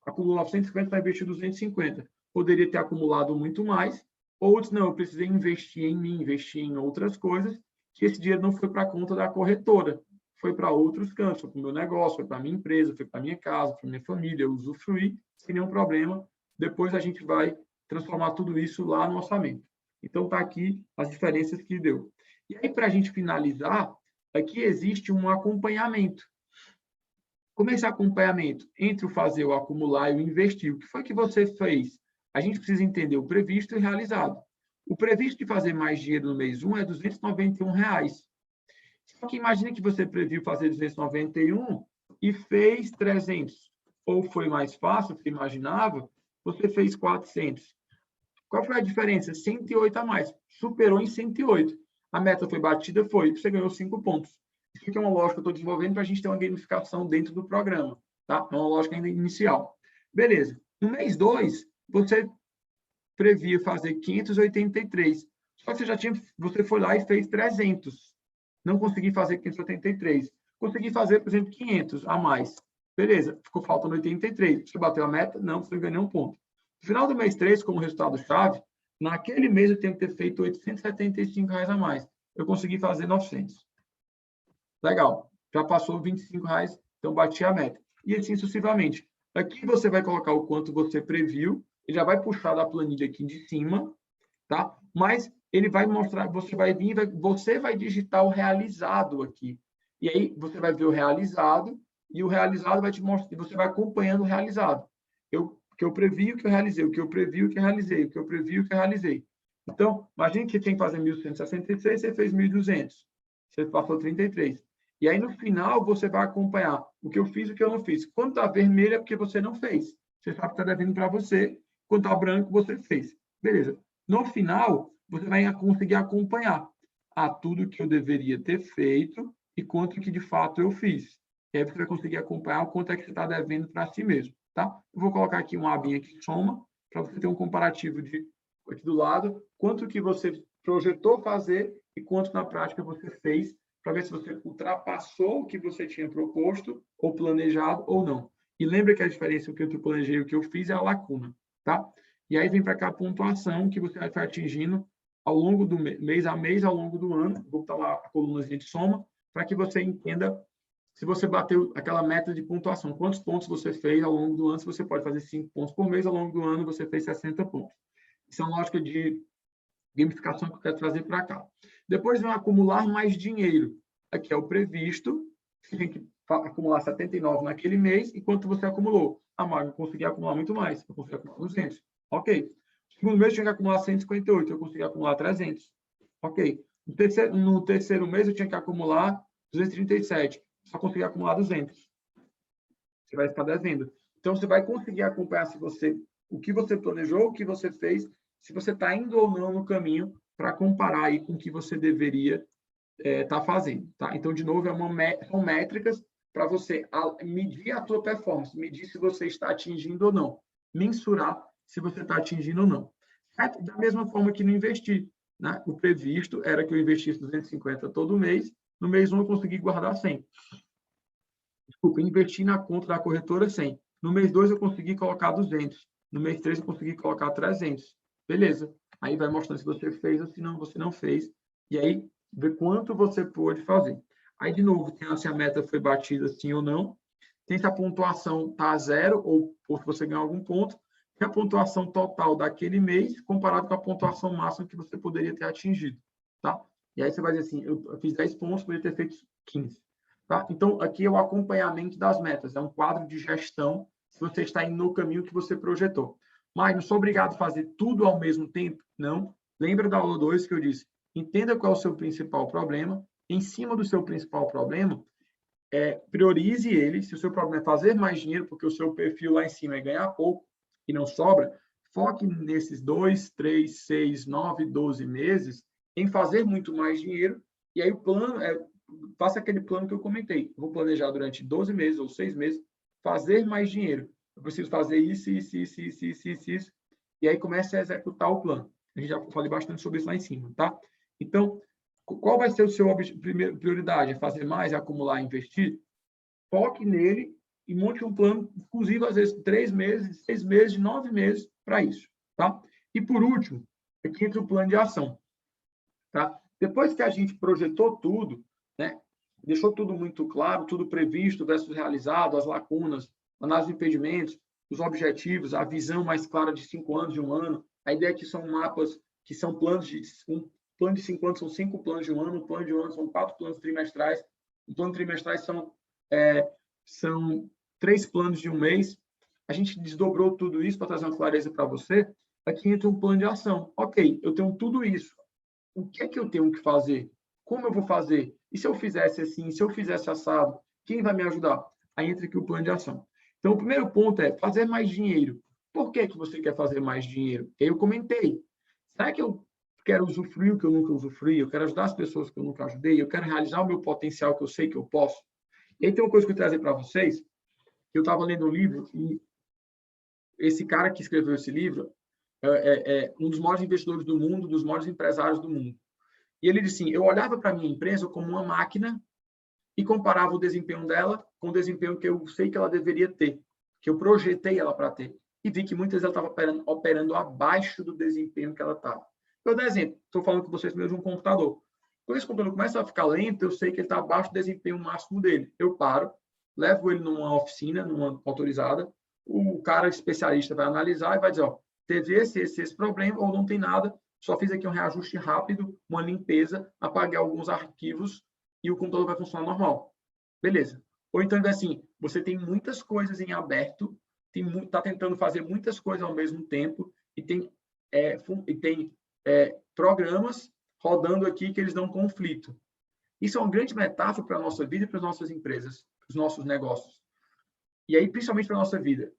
acumulou 950 para investir 250. Poderia ter acumulado muito mais, ou não, eu precisei investir em mim, investir em outras coisas, que esse dinheiro não foi para a conta da corretora, foi para outros cantos, foi para o meu negócio, foi para a minha empresa, foi para a minha casa, para a minha família, eu usufruí sem nenhum problema. Depois a gente vai transformar tudo isso lá no orçamento. Então, está aqui as diferenças que deu. E aí, para a gente finalizar, aqui existe um acompanhamento. Como é esse acompanhamento entre o fazer, o acumular e o investir? O que foi que você fez? A gente precisa entender o previsto e o realizado. O previsto de fazer mais dinheiro no mês 1 é R$291. Só que imagine que você previu fazer 291 e fez 300. Ou foi mais fácil, você imaginava, você fez 400. Qual foi a diferença? 108 a mais. Superou em 108. A meta foi batida? Foi. Você ganhou 5 pontos. Isso aqui é uma lógica que eu estou desenvolvendo para a gente ter uma gamificação dentro do programa. Tá? É uma lógica ainda inicial. Beleza. No mês 2, você previa fazer 583. Só que você foi lá e fez 300. Não consegui fazer 583. Consegui fazer, por exemplo, 500 a mais. Beleza, ficou faltando 83. Você bateu a meta? Não, você não ganhou nenhum ponto. No final do mês 3, como resultado-chave, naquele mês eu tenho que ter feito R$875 a mais. Eu consegui fazer 900. Legal. Já passou R$25, então bati a meta. E assim sucessivamente. Aqui você vai colocar o quanto você previu, ele já vai puxar da planilha aqui de cima, tá? Mas ele vai mostrar, você vai vir, você vai digitar o realizado aqui. E aí você vai ver o realizado, e o realizado vai te mostrar, você vai acompanhando o realizado. O que eu previ, o que eu realizei, o que eu previ, o que eu realizei, o que eu previ, o que eu realizei. Então, imagine que você tem que fazer 1.166, você fez 1.200. Você passou 33. E aí, no final, você vai acompanhar o que eu fiz e o que eu não fiz. Quando está vermelho, é porque você não fez. Você sabe que está devendo para você. Quando está branco, você fez. Beleza. No final, você vai conseguir acompanhar tudo que eu deveria ter feito e quanto que, de fato, eu fiz. E aí, você vai conseguir acompanhar o quanto é que você está devendo para si mesmo. Tá? Eu vou colocar aqui um abinho aqui, soma, para você ter um comparativo de aqui do lado, quanto que você projetou fazer e quanto na prática você fez, para ver se você ultrapassou o que você tinha proposto ou planejado ou não. E lembra que a diferença entre o que eu planejei e o que eu fiz é a lacuna, tá? E aí vem para cá a pontuação que você vai estar atingindo ao longo do mês a mês, ao longo do ano. Vou botar lá a colunazinha de soma, para que você entenda se você bateu aquela meta de pontuação. Quantos pontos você fez ao longo do ano? Se você pode fazer 5 pontos por mês, ao longo do ano você fez 60 pontos. Isso é uma lógica de gamificação que eu quero trazer para cá. Depois vem acumular mais dinheiro. Aqui é o previsto, você tem que acumular 79 naquele mês, e quanto você acumulou? Eu consegui acumular muito mais, eu consegui acumular 200. Ok. No segundo mês eu tinha que acumular 158, eu consegui acumular 300. Ok. No terceiro mês eu tinha que acumular 237, só consegui acumular 200. Você vai ficar devendo. Então, você vai conseguir acompanhar o que você planejou, o que você fez, se você está indo ou não no caminho para comparar aí com o que você deveria estar fazendo. Tá? Então, de novo, são métricas para você medir a tua performance, medir se você está atingindo ou não, mensurar se você está atingindo ou não. Da mesma forma que no investir. Né? O previsto era que eu investisse 250 todo mês, no mês 1 eu consegui guardar 100. Desculpa, investi na conta da corretora 100. No mês 2 eu consegui colocar 200. No mês 3 eu consegui colocar 300. Beleza. Aí vai mostrando se você fez ou se não, você não fez. E aí, ver quanto você pôde fazer. Aí, de novo, tem se a meta foi batida sim ou não. Tem se a pontuação está a zero ou se você ganhou algum ponto. Tem a pontuação total daquele mês comparado com a pontuação máxima que você poderia ter atingido. Tá? E aí você vai dizer assim, eu fiz 10 pontos, poderia ter feito 15. Tá? Então, aqui é o acompanhamento das metas. É um quadro de gestão se você está indo no caminho que você projetou. Mas não sou obrigado a fazer tudo ao mesmo tempo? Não. Lembra da aula 2 que eu disse? Entenda qual é o seu principal problema. Em cima do seu principal problema, priorize ele. Se o seu problema é fazer mais dinheiro, porque o seu perfil lá em cima é ganhar pouco e não sobra, foque nesses 2, 3, 6, 9, 12 meses em fazer muito mais dinheiro. E aí o plano faça aquele plano que eu comentei. Eu vou planejar durante 12 meses ou 6 meses fazer mais dinheiro. Eu preciso fazer isso. E aí comece a executar o plano. A gente já falei bastante sobre isso lá em cima, tá? Então, qual vai ser o seu primeira prioridade? É fazer mais, é acumular, investir? Foque nele e monte um plano, inclusive, às vezes, 3 meses, 6 meses, 9 meses para isso, tá? E, por último, aqui entra o plano de ação, tá? Depois que a gente projetou tudo, né? Deixou tudo muito claro, tudo previsto versus realizado, as lacunas, análise de impedimentos, os objetivos, a visão mais clara de 5 anos, de 1 ano. A ideia é que são mapas, que são planos de... Um plano de 5 anos são 5 planos de 1 ano, um plano de 1 ano são 4 planos trimestrais, um plano trimestrais são 3 planos de 1 mês. A gente desdobrou tudo isso para trazer uma clareza para você. Aqui entra um plano de ação. Ok, eu tenho tudo isso. O que é que eu tenho que fazer? Como eu vou fazer? E se eu fizesse assim? Se eu fizesse assado? Quem vai me ajudar? Aí entra aqui o plano de ação. Então, o primeiro ponto é fazer mais dinheiro. Por que você quer fazer mais dinheiro? Eu comentei. Será que eu quero usufruir o que eu nunca usufruí? Eu quero ajudar as pessoas que eu nunca ajudei? Eu quero realizar o meu potencial que eu sei que eu posso? E aí tem uma coisa que eu trazer para vocês. Eu estava lendo um livro e esse cara que escreveu esse livro é um dos maiores investidores do mundo, dos maiores empresários do mundo. E ele disse assim, eu olhava para a minha empresa como uma máquina e comparava o desempenho dela com o desempenho que eu sei que ela deveria ter, que eu projetei ela para ter. E vi que muitas vezes ela estava operando abaixo do desempenho que ela estava. Eu dou exemplo, estou falando com vocês mesmo de um computador. Quando esse computador começa a ficar lento, eu sei que ele está abaixo do desempenho máximo dele. Eu paro, levo ele numa oficina, numa autorizada, o cara especialista vai analisar e vai dizer, ó, teve esse problema, ou não tem nada, só fiz aqui um reajuste rápido, uma limpeza, apaguei alguns arquivos e o computador vai funcionar normal. Beleza. Ou então, assim, você tem muitas coisas em aberto, está tentando fazer muitas coisas ao mesmo tempo e tem programas rodando aqui que eles dão conflito. Isso é uma grande metáfora para a nossa vida e para as nossas empresas, para os nossos negócios. E aí, principalmente para a nossa vida.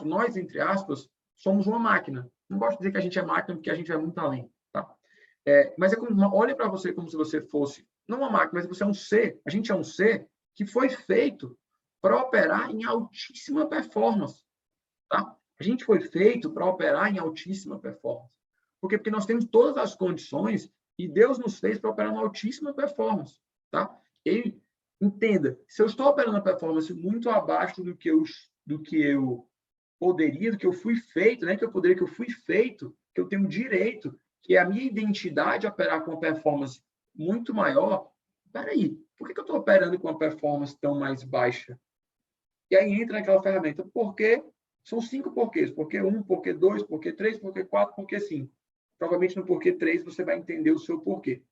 Nós, entre aspas, somos uma máquina. Não gosto de dizer que a gente é máquina, porque a gente vai muito além. Tá? Mas olha para você como se você fosse, não uma máquina, mas você é um ser. A gente é um ser que foi feito para operar em altíssima performance. Tá? A gente foi feito para operar em altíssima performance. Por quê? Porque nós temos todas as condições e Deus nos fez para operar em altíssima performance. Tá? E entenda, se eu estou operando a performance muito abaixo do que eu poderia, do que eu fui feito, né? Que eu fui feito, que eu tenho direito, que é a minha identidade operar com uma performance muito maior. Espera aí, por que eu estou operando com uma performance tão mais baixa? E aí entra naquela ferramenta, por quê? São 5 porquês. Porquê 1, porquê 2, porquê 3, porquê 4, porquê 5. Provavelmente no porquê 3 você vai entender o seu porquê.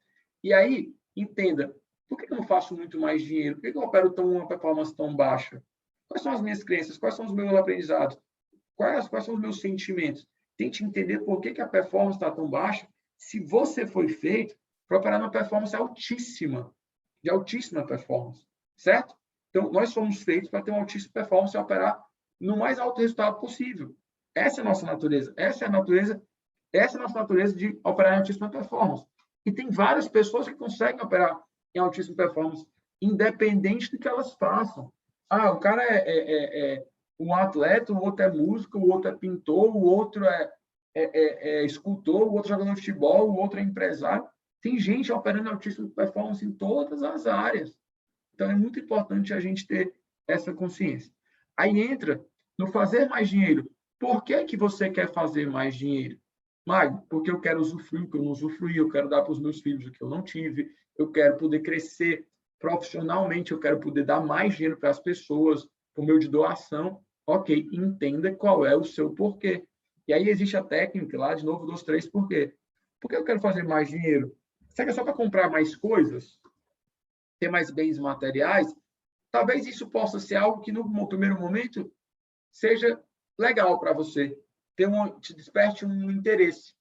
E aí, entenda, por que eu não faço muito mais dinheiro? Por que eu opero uma performance tão baixa? Quais são as minhas crenças? Quais são os meus aprendizados? Quais são os meus sentimentos? Tente entender por que a performance está tão baixa se você foi feito para operar uma performance altíssima, de altíssima performance, certo? Então, nós somos feitos para ter uma altíssima performance e operar no mais alto resultado possível. Essa é a nossa natureza. Essa é a nossa natureza de operar em altíssima performance. E tem várias pessoas que conseguem operar em altíssima performance, independente do que elas façam. O cara é um atleta, o outro é músico, o outro é pintor, o outro é escultor, o outro jogador de futebol, o outro é empresário. Tem gente operando em altíssima performance em todas as áreas. Então, é muito importante a gente ter essa consciência. Aí entra no fazer mais dinheiro. Por que você quer fazer mais dinheiro? Magno, porque eu quero usufruir o que eu não usufruí, eu quero dar para os meus filhos o que eu não tive, eu quero poder crescer profissionalmente, eu quero poder dar mais dinheiro para as pessoas, por meio de doação. Ok, entenda qual é o seu porquê. E aí existe a técnica lá, de novo, dos 3 porquê. Por que eu quero fazer mais dinheiro? Será que é só para comprar mais coisas? Ter mais bens materiais? Talvez isso possa ser algo que, no primeiro momento, seja legal para você, te desperte um interesse,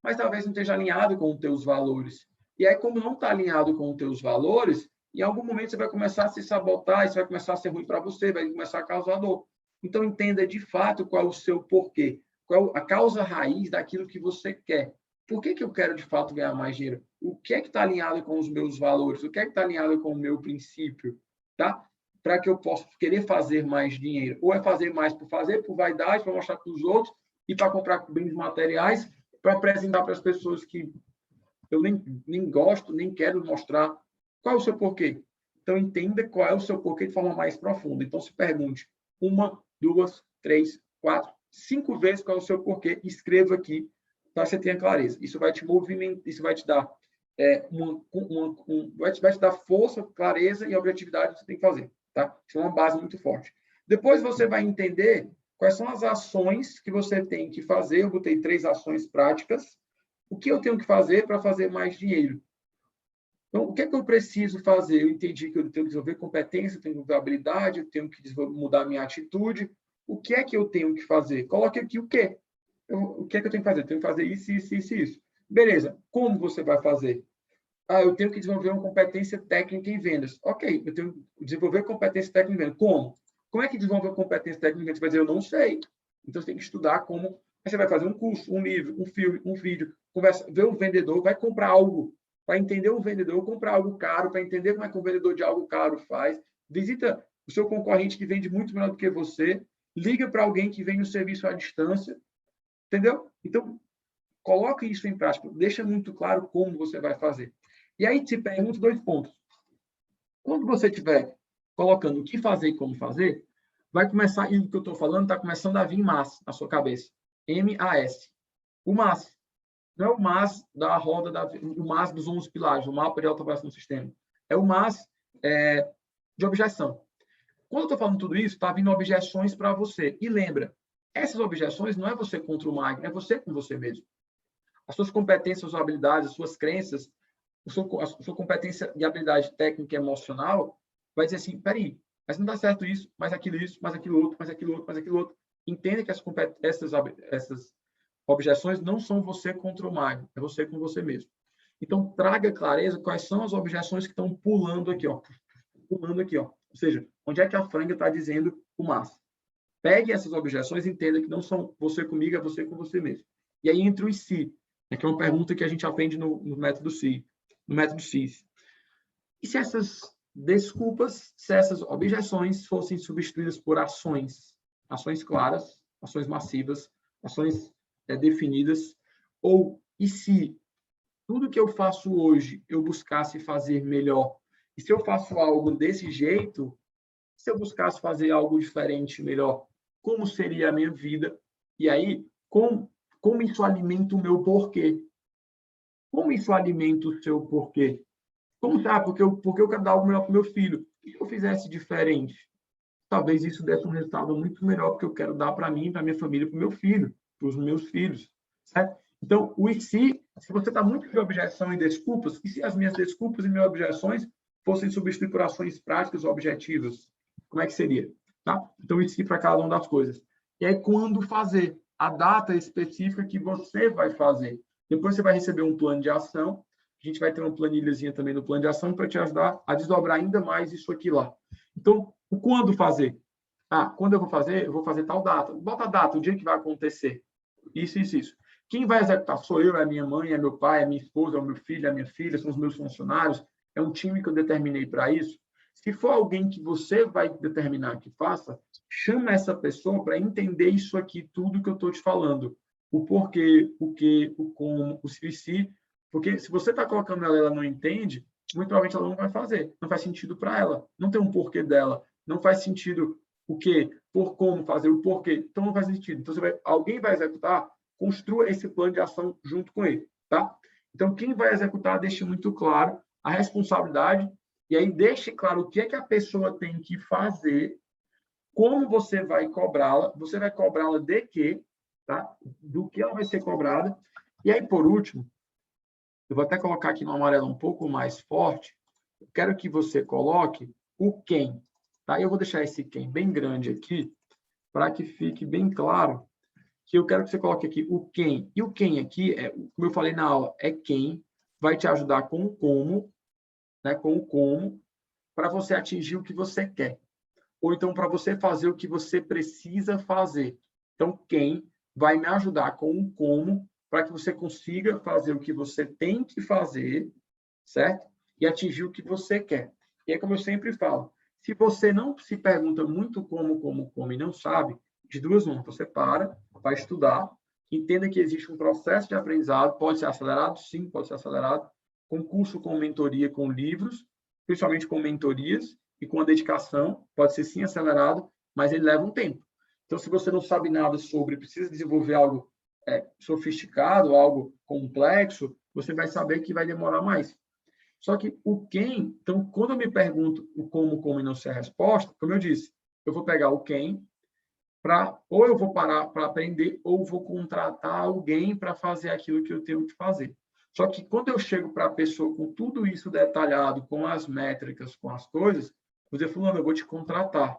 mas talvez não esteja alinhado com os teus valores. E aí, como não está alinhado com os teus valores, em algum momento você vai começar a se sabotar, isso vai começar a ser ruim para você, vai começar a causar dor. Então, entenda de fato qual é o seu porquê, qual é a causa raiz daquilo que você quer. Por que eu quero, de fato, ganhar mais dinheiro? O que é que está alinhado com os meus valores? O que é que está alinhado com o meu princípio? Tá? Para que eu possa querer fazer mais dinheiro. Ou é fazer mais por fazer, por vaidade, para mostrar para os outros, e para comprar bens materiais, para apresentar para as pessoas que eu nem gosto, nem quero mostrar. Qual é o seu porquê? Então, entenda qual é o seu porquê de forma mais profunda. Então, se pergunte 1, 2, 3, 4, 5 vezes qual é o seu porquê. Escreva aqui, para que você tenha clareza. Isso vai te movimentar, isso vai te dar vai te dar força, clareza e objetividade que você tem que fazer. Tá? Isso é uma base muito forte. Depois você vai entender quais são as ações que você tem que fazer. Eu botei 3 ações práticas. O que eu tenho que fazer para fazer mais dinheiro? Então, o que é que eu preciso fazer? Eu entendi que eu tenho que desenvolver competência, eu tenho que desenvolver habilidade, eu tenho que mudar minha atitude. O que é que eu tenho que fazer? Coloque aqui o quê? O que é que eu tenho que fazer? Eu tenho que fazer isso, isso, isso, isso. Beleza. Como você vai fazer? Eu tenho que desenvolver uma competência técnica em vendas. Ok, eu tenho que desenvolver competência técnica em vendas. Como? Como é que desenvolve a competência técnica em vendas? Você vai dizer, eu não sei. Então, você tem que estudar como. Aí você vai fazer um curso, um livro, um filme, um vídeo, conversa, ver o vendedor, vai comprar algo, vai entender o vendedor, comprar algo caro, para entender como é que o vendedor de algo caro faz. Visita o seu concorrente que vende muito melhor do que você, liga para alguém que vende o serviço à distância, entendeu? Então, coloque isso em prática, deixa muito claro como você vai fazer. E aí te pergunto 2 pontos. Quando você estiver colocando o que fazer e como fazer, vai começar, e o que eu estou falando está começando a vir MAS na sua cabeça. M-A-S. O MAS. Não é o MAS da roda, o MAS dos 11 pilares, o mapa de autoavaliação do sistema. É o MAS de objeção. quando eu estou falando tudo isso, está vindo objeções para você. E lembra, essas objeções não é você contra o Magno, é você com você mesmo. As suas competências, as suas habilidades, as suas crenças, a sua competência e habilidade técnica e emocional vai dizer assim, peraí, mas não dá certo isso, mais aquilo, mais aquilo outro, mais aquilo outro, mais aquilo outro. Entenda que essas objeções não são você contra o Magno, é você com você mesmo. Então, traga clareza quais são as objeções que estão pulando aqui, ó. Pulando aqui, ó. Ou seja, onde é que a franga está dizendo o mas. Pegue essas objeções e entenda que não são você comigo, é você com você mesmo. E aí entra o e se, que é uma pergunta que a gente aprende no método CIS. No método CIS. E se essas desculpas, se essas objeções fossem substituídas por ações? Ações claras, ações massivas, ações definidas. Ou, e se tudo que eu faço hoje eu buscasse fazer melhor? E se eu faço algo desse jeito, se eu buscasse fazer algo diferente, melhor, como seria a minha vida? E aí, como isso alimenta o meu porquê? Como isso alimenta o seu porquê? Como tá? Porque eu quero dar algo melhor para o meu filho. E se eu fizesse diferente? Talvez isso desse um resultado muito melhor, porque eu quero dar para mim, para minha família, para o meu filho, para os meus filhos. Certo? Então, o e se você está muito de objeção e desculpas, e se as minhas desculpas e minhas objeções fossem substituídas por ações práticas objetivas? Como é que seria? Tá? Então, o e se para cada uma das coisas. E aí, quando fazer? A data específica que você vai fazer. Depois você vai receber um plano de ação. A gente vai ter uma planilhazinha também no plano de ação para te ajudar a desdobrar ainda mais isso aqui lá. Então, o quando fazer? Quando eu vou fazer tal data. Bota a data, o dia que vai acontecer. Isso, isso, isso. Quem vai executar? Sou eu, é minha mãe, é meu pai, é minha esposa, é o meu filho, é minha filha, são os meus funcionários. É um time que eu determinei para isso. Se for alguém que você vai determinar que faça, chama essa pessoa para entender isso aqui, tudo que eu estou te falando. O porquê, o que, o como, o se. Porque se você está colocando ela não entende, muito provavelmente ela não vai fazer. Não faz sentido para ela. Não tem um porquê dela. Não faz sentido o quê, por como fazer, o porquê. Então não faz sentido. Então alguém vai executar, construa esse plano de ação junto com ele, tá? Então quem vai executar deixe muito claro a responsabilidade e aí deixe claro o que é que a pessoa tem que fazer, como você vai cobrá-la de quê, tá? Do que ela vai ser cobrada. E aí por último, eu vou até colocar aqui no amarelo um pouco mais forte. Eu quero que você coloque o quem. Tá? Eu vou deixar esse quem bem grande aqui, para que fique bem claro que eu quero que você coloque aqui o quem. E o quem aqui, como eu falei na aula, é quem vai te ajudar com o como, né? Com o como, para você atingir o que você quer. Ou então para você fazer o que você precisa fazer. Então, quem vai me ajudar com o como, para que você consiga fazer o que você tem que fazer, certo? E atingir o que você quer. E é como eu sempre falo, se você não se pergunta muito como e não sabe, de duas uma, você vai estudar, entenda que existe um processo de aprendizado, pode ser acelerado? Sim, pode ser acelerado, com curso, com mentoria, com livros, principalmente com mentorias e com a dedicação, pode ser sim acelerado, mas ele leva um tempo. Então, se você não sabe nada sobre, precisa desenvolver algo sofisticado, algo complexo, você vai saber que vai demorar mais. Só que o quem, então, quando eu me pergunto o como e não sei a resposta, como eu disse, eu vou pegar o quem, ou eu vou parar para aprender, ou vou contratar alguém para fazer aquilo que eu tenho que fazer. Só que quando eu chego para a pessoa com tudo isso detalhado, com as métricas, com as coisas, eu vou dizer, fulano, eu vou te contratar,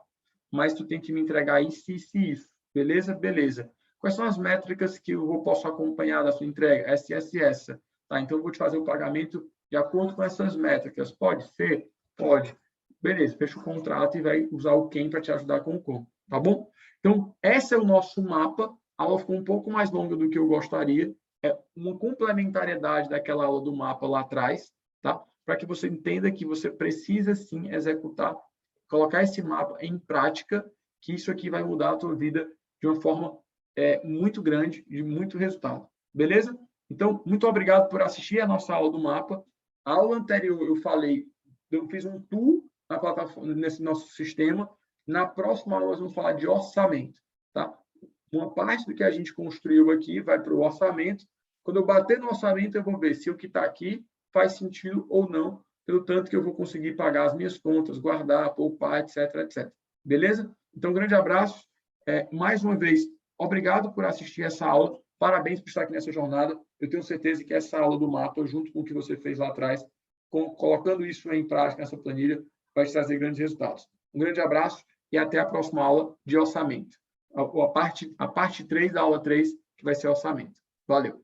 mas tu tem que me entregar isso, isso e isso. Beleza? Beleza. Quais são as métricas que eu posso acompanhar da sua entrega? Essa. Tá? Então, eu vou te fazer o pagamento de acordo com essas métricas. Pode ser? Pode. Beleza, fecha o contrato e vai usar o quem para te ajudar com o como. Tá bom? Então, esse é o nosso mapa. A aula ficou um pouco mais longa do que eu gostaria. É uma complementariedade daquela aula do mapa lá atrás, tá? Para que você entenda que você precisa, sim, executar, colocar esse mapa em prática, que isso aqui vai mudar a tua vida de uma forma muito grande, de muito resultado. Beleza? Então, muito obrigado por assistir a nossa aula do mapa. A aula anterior, eu fiz um tour na plataforma, nesse nosso sistema. Na próxima aula, nós vamos falar de orçamento. Tá? Uma parte do que a gente construiu aqui vai para o orçamento. Quando eu bater no orçamento, eu vou ver se o que está aqui faz sentido ou não, pelo tanto que eu vou conseguir pagar as minhas contas, guardar, poupar, etc, etc. Beleza? Então, um grande abraço. Mais uma vez, obrigado por assistir essa aula. Parabéns por estar aqui nessa jornada. Eu tenho certeza que essa aula do mapa, junto com o que você fez lá atrás, colocando isso em prática nessa planilha, vai te trazer grandes resultados. Um grande abraço e até a próxima aula de orçamento. A parte 3 da aula 3, que vai ser orçamento. Valeu!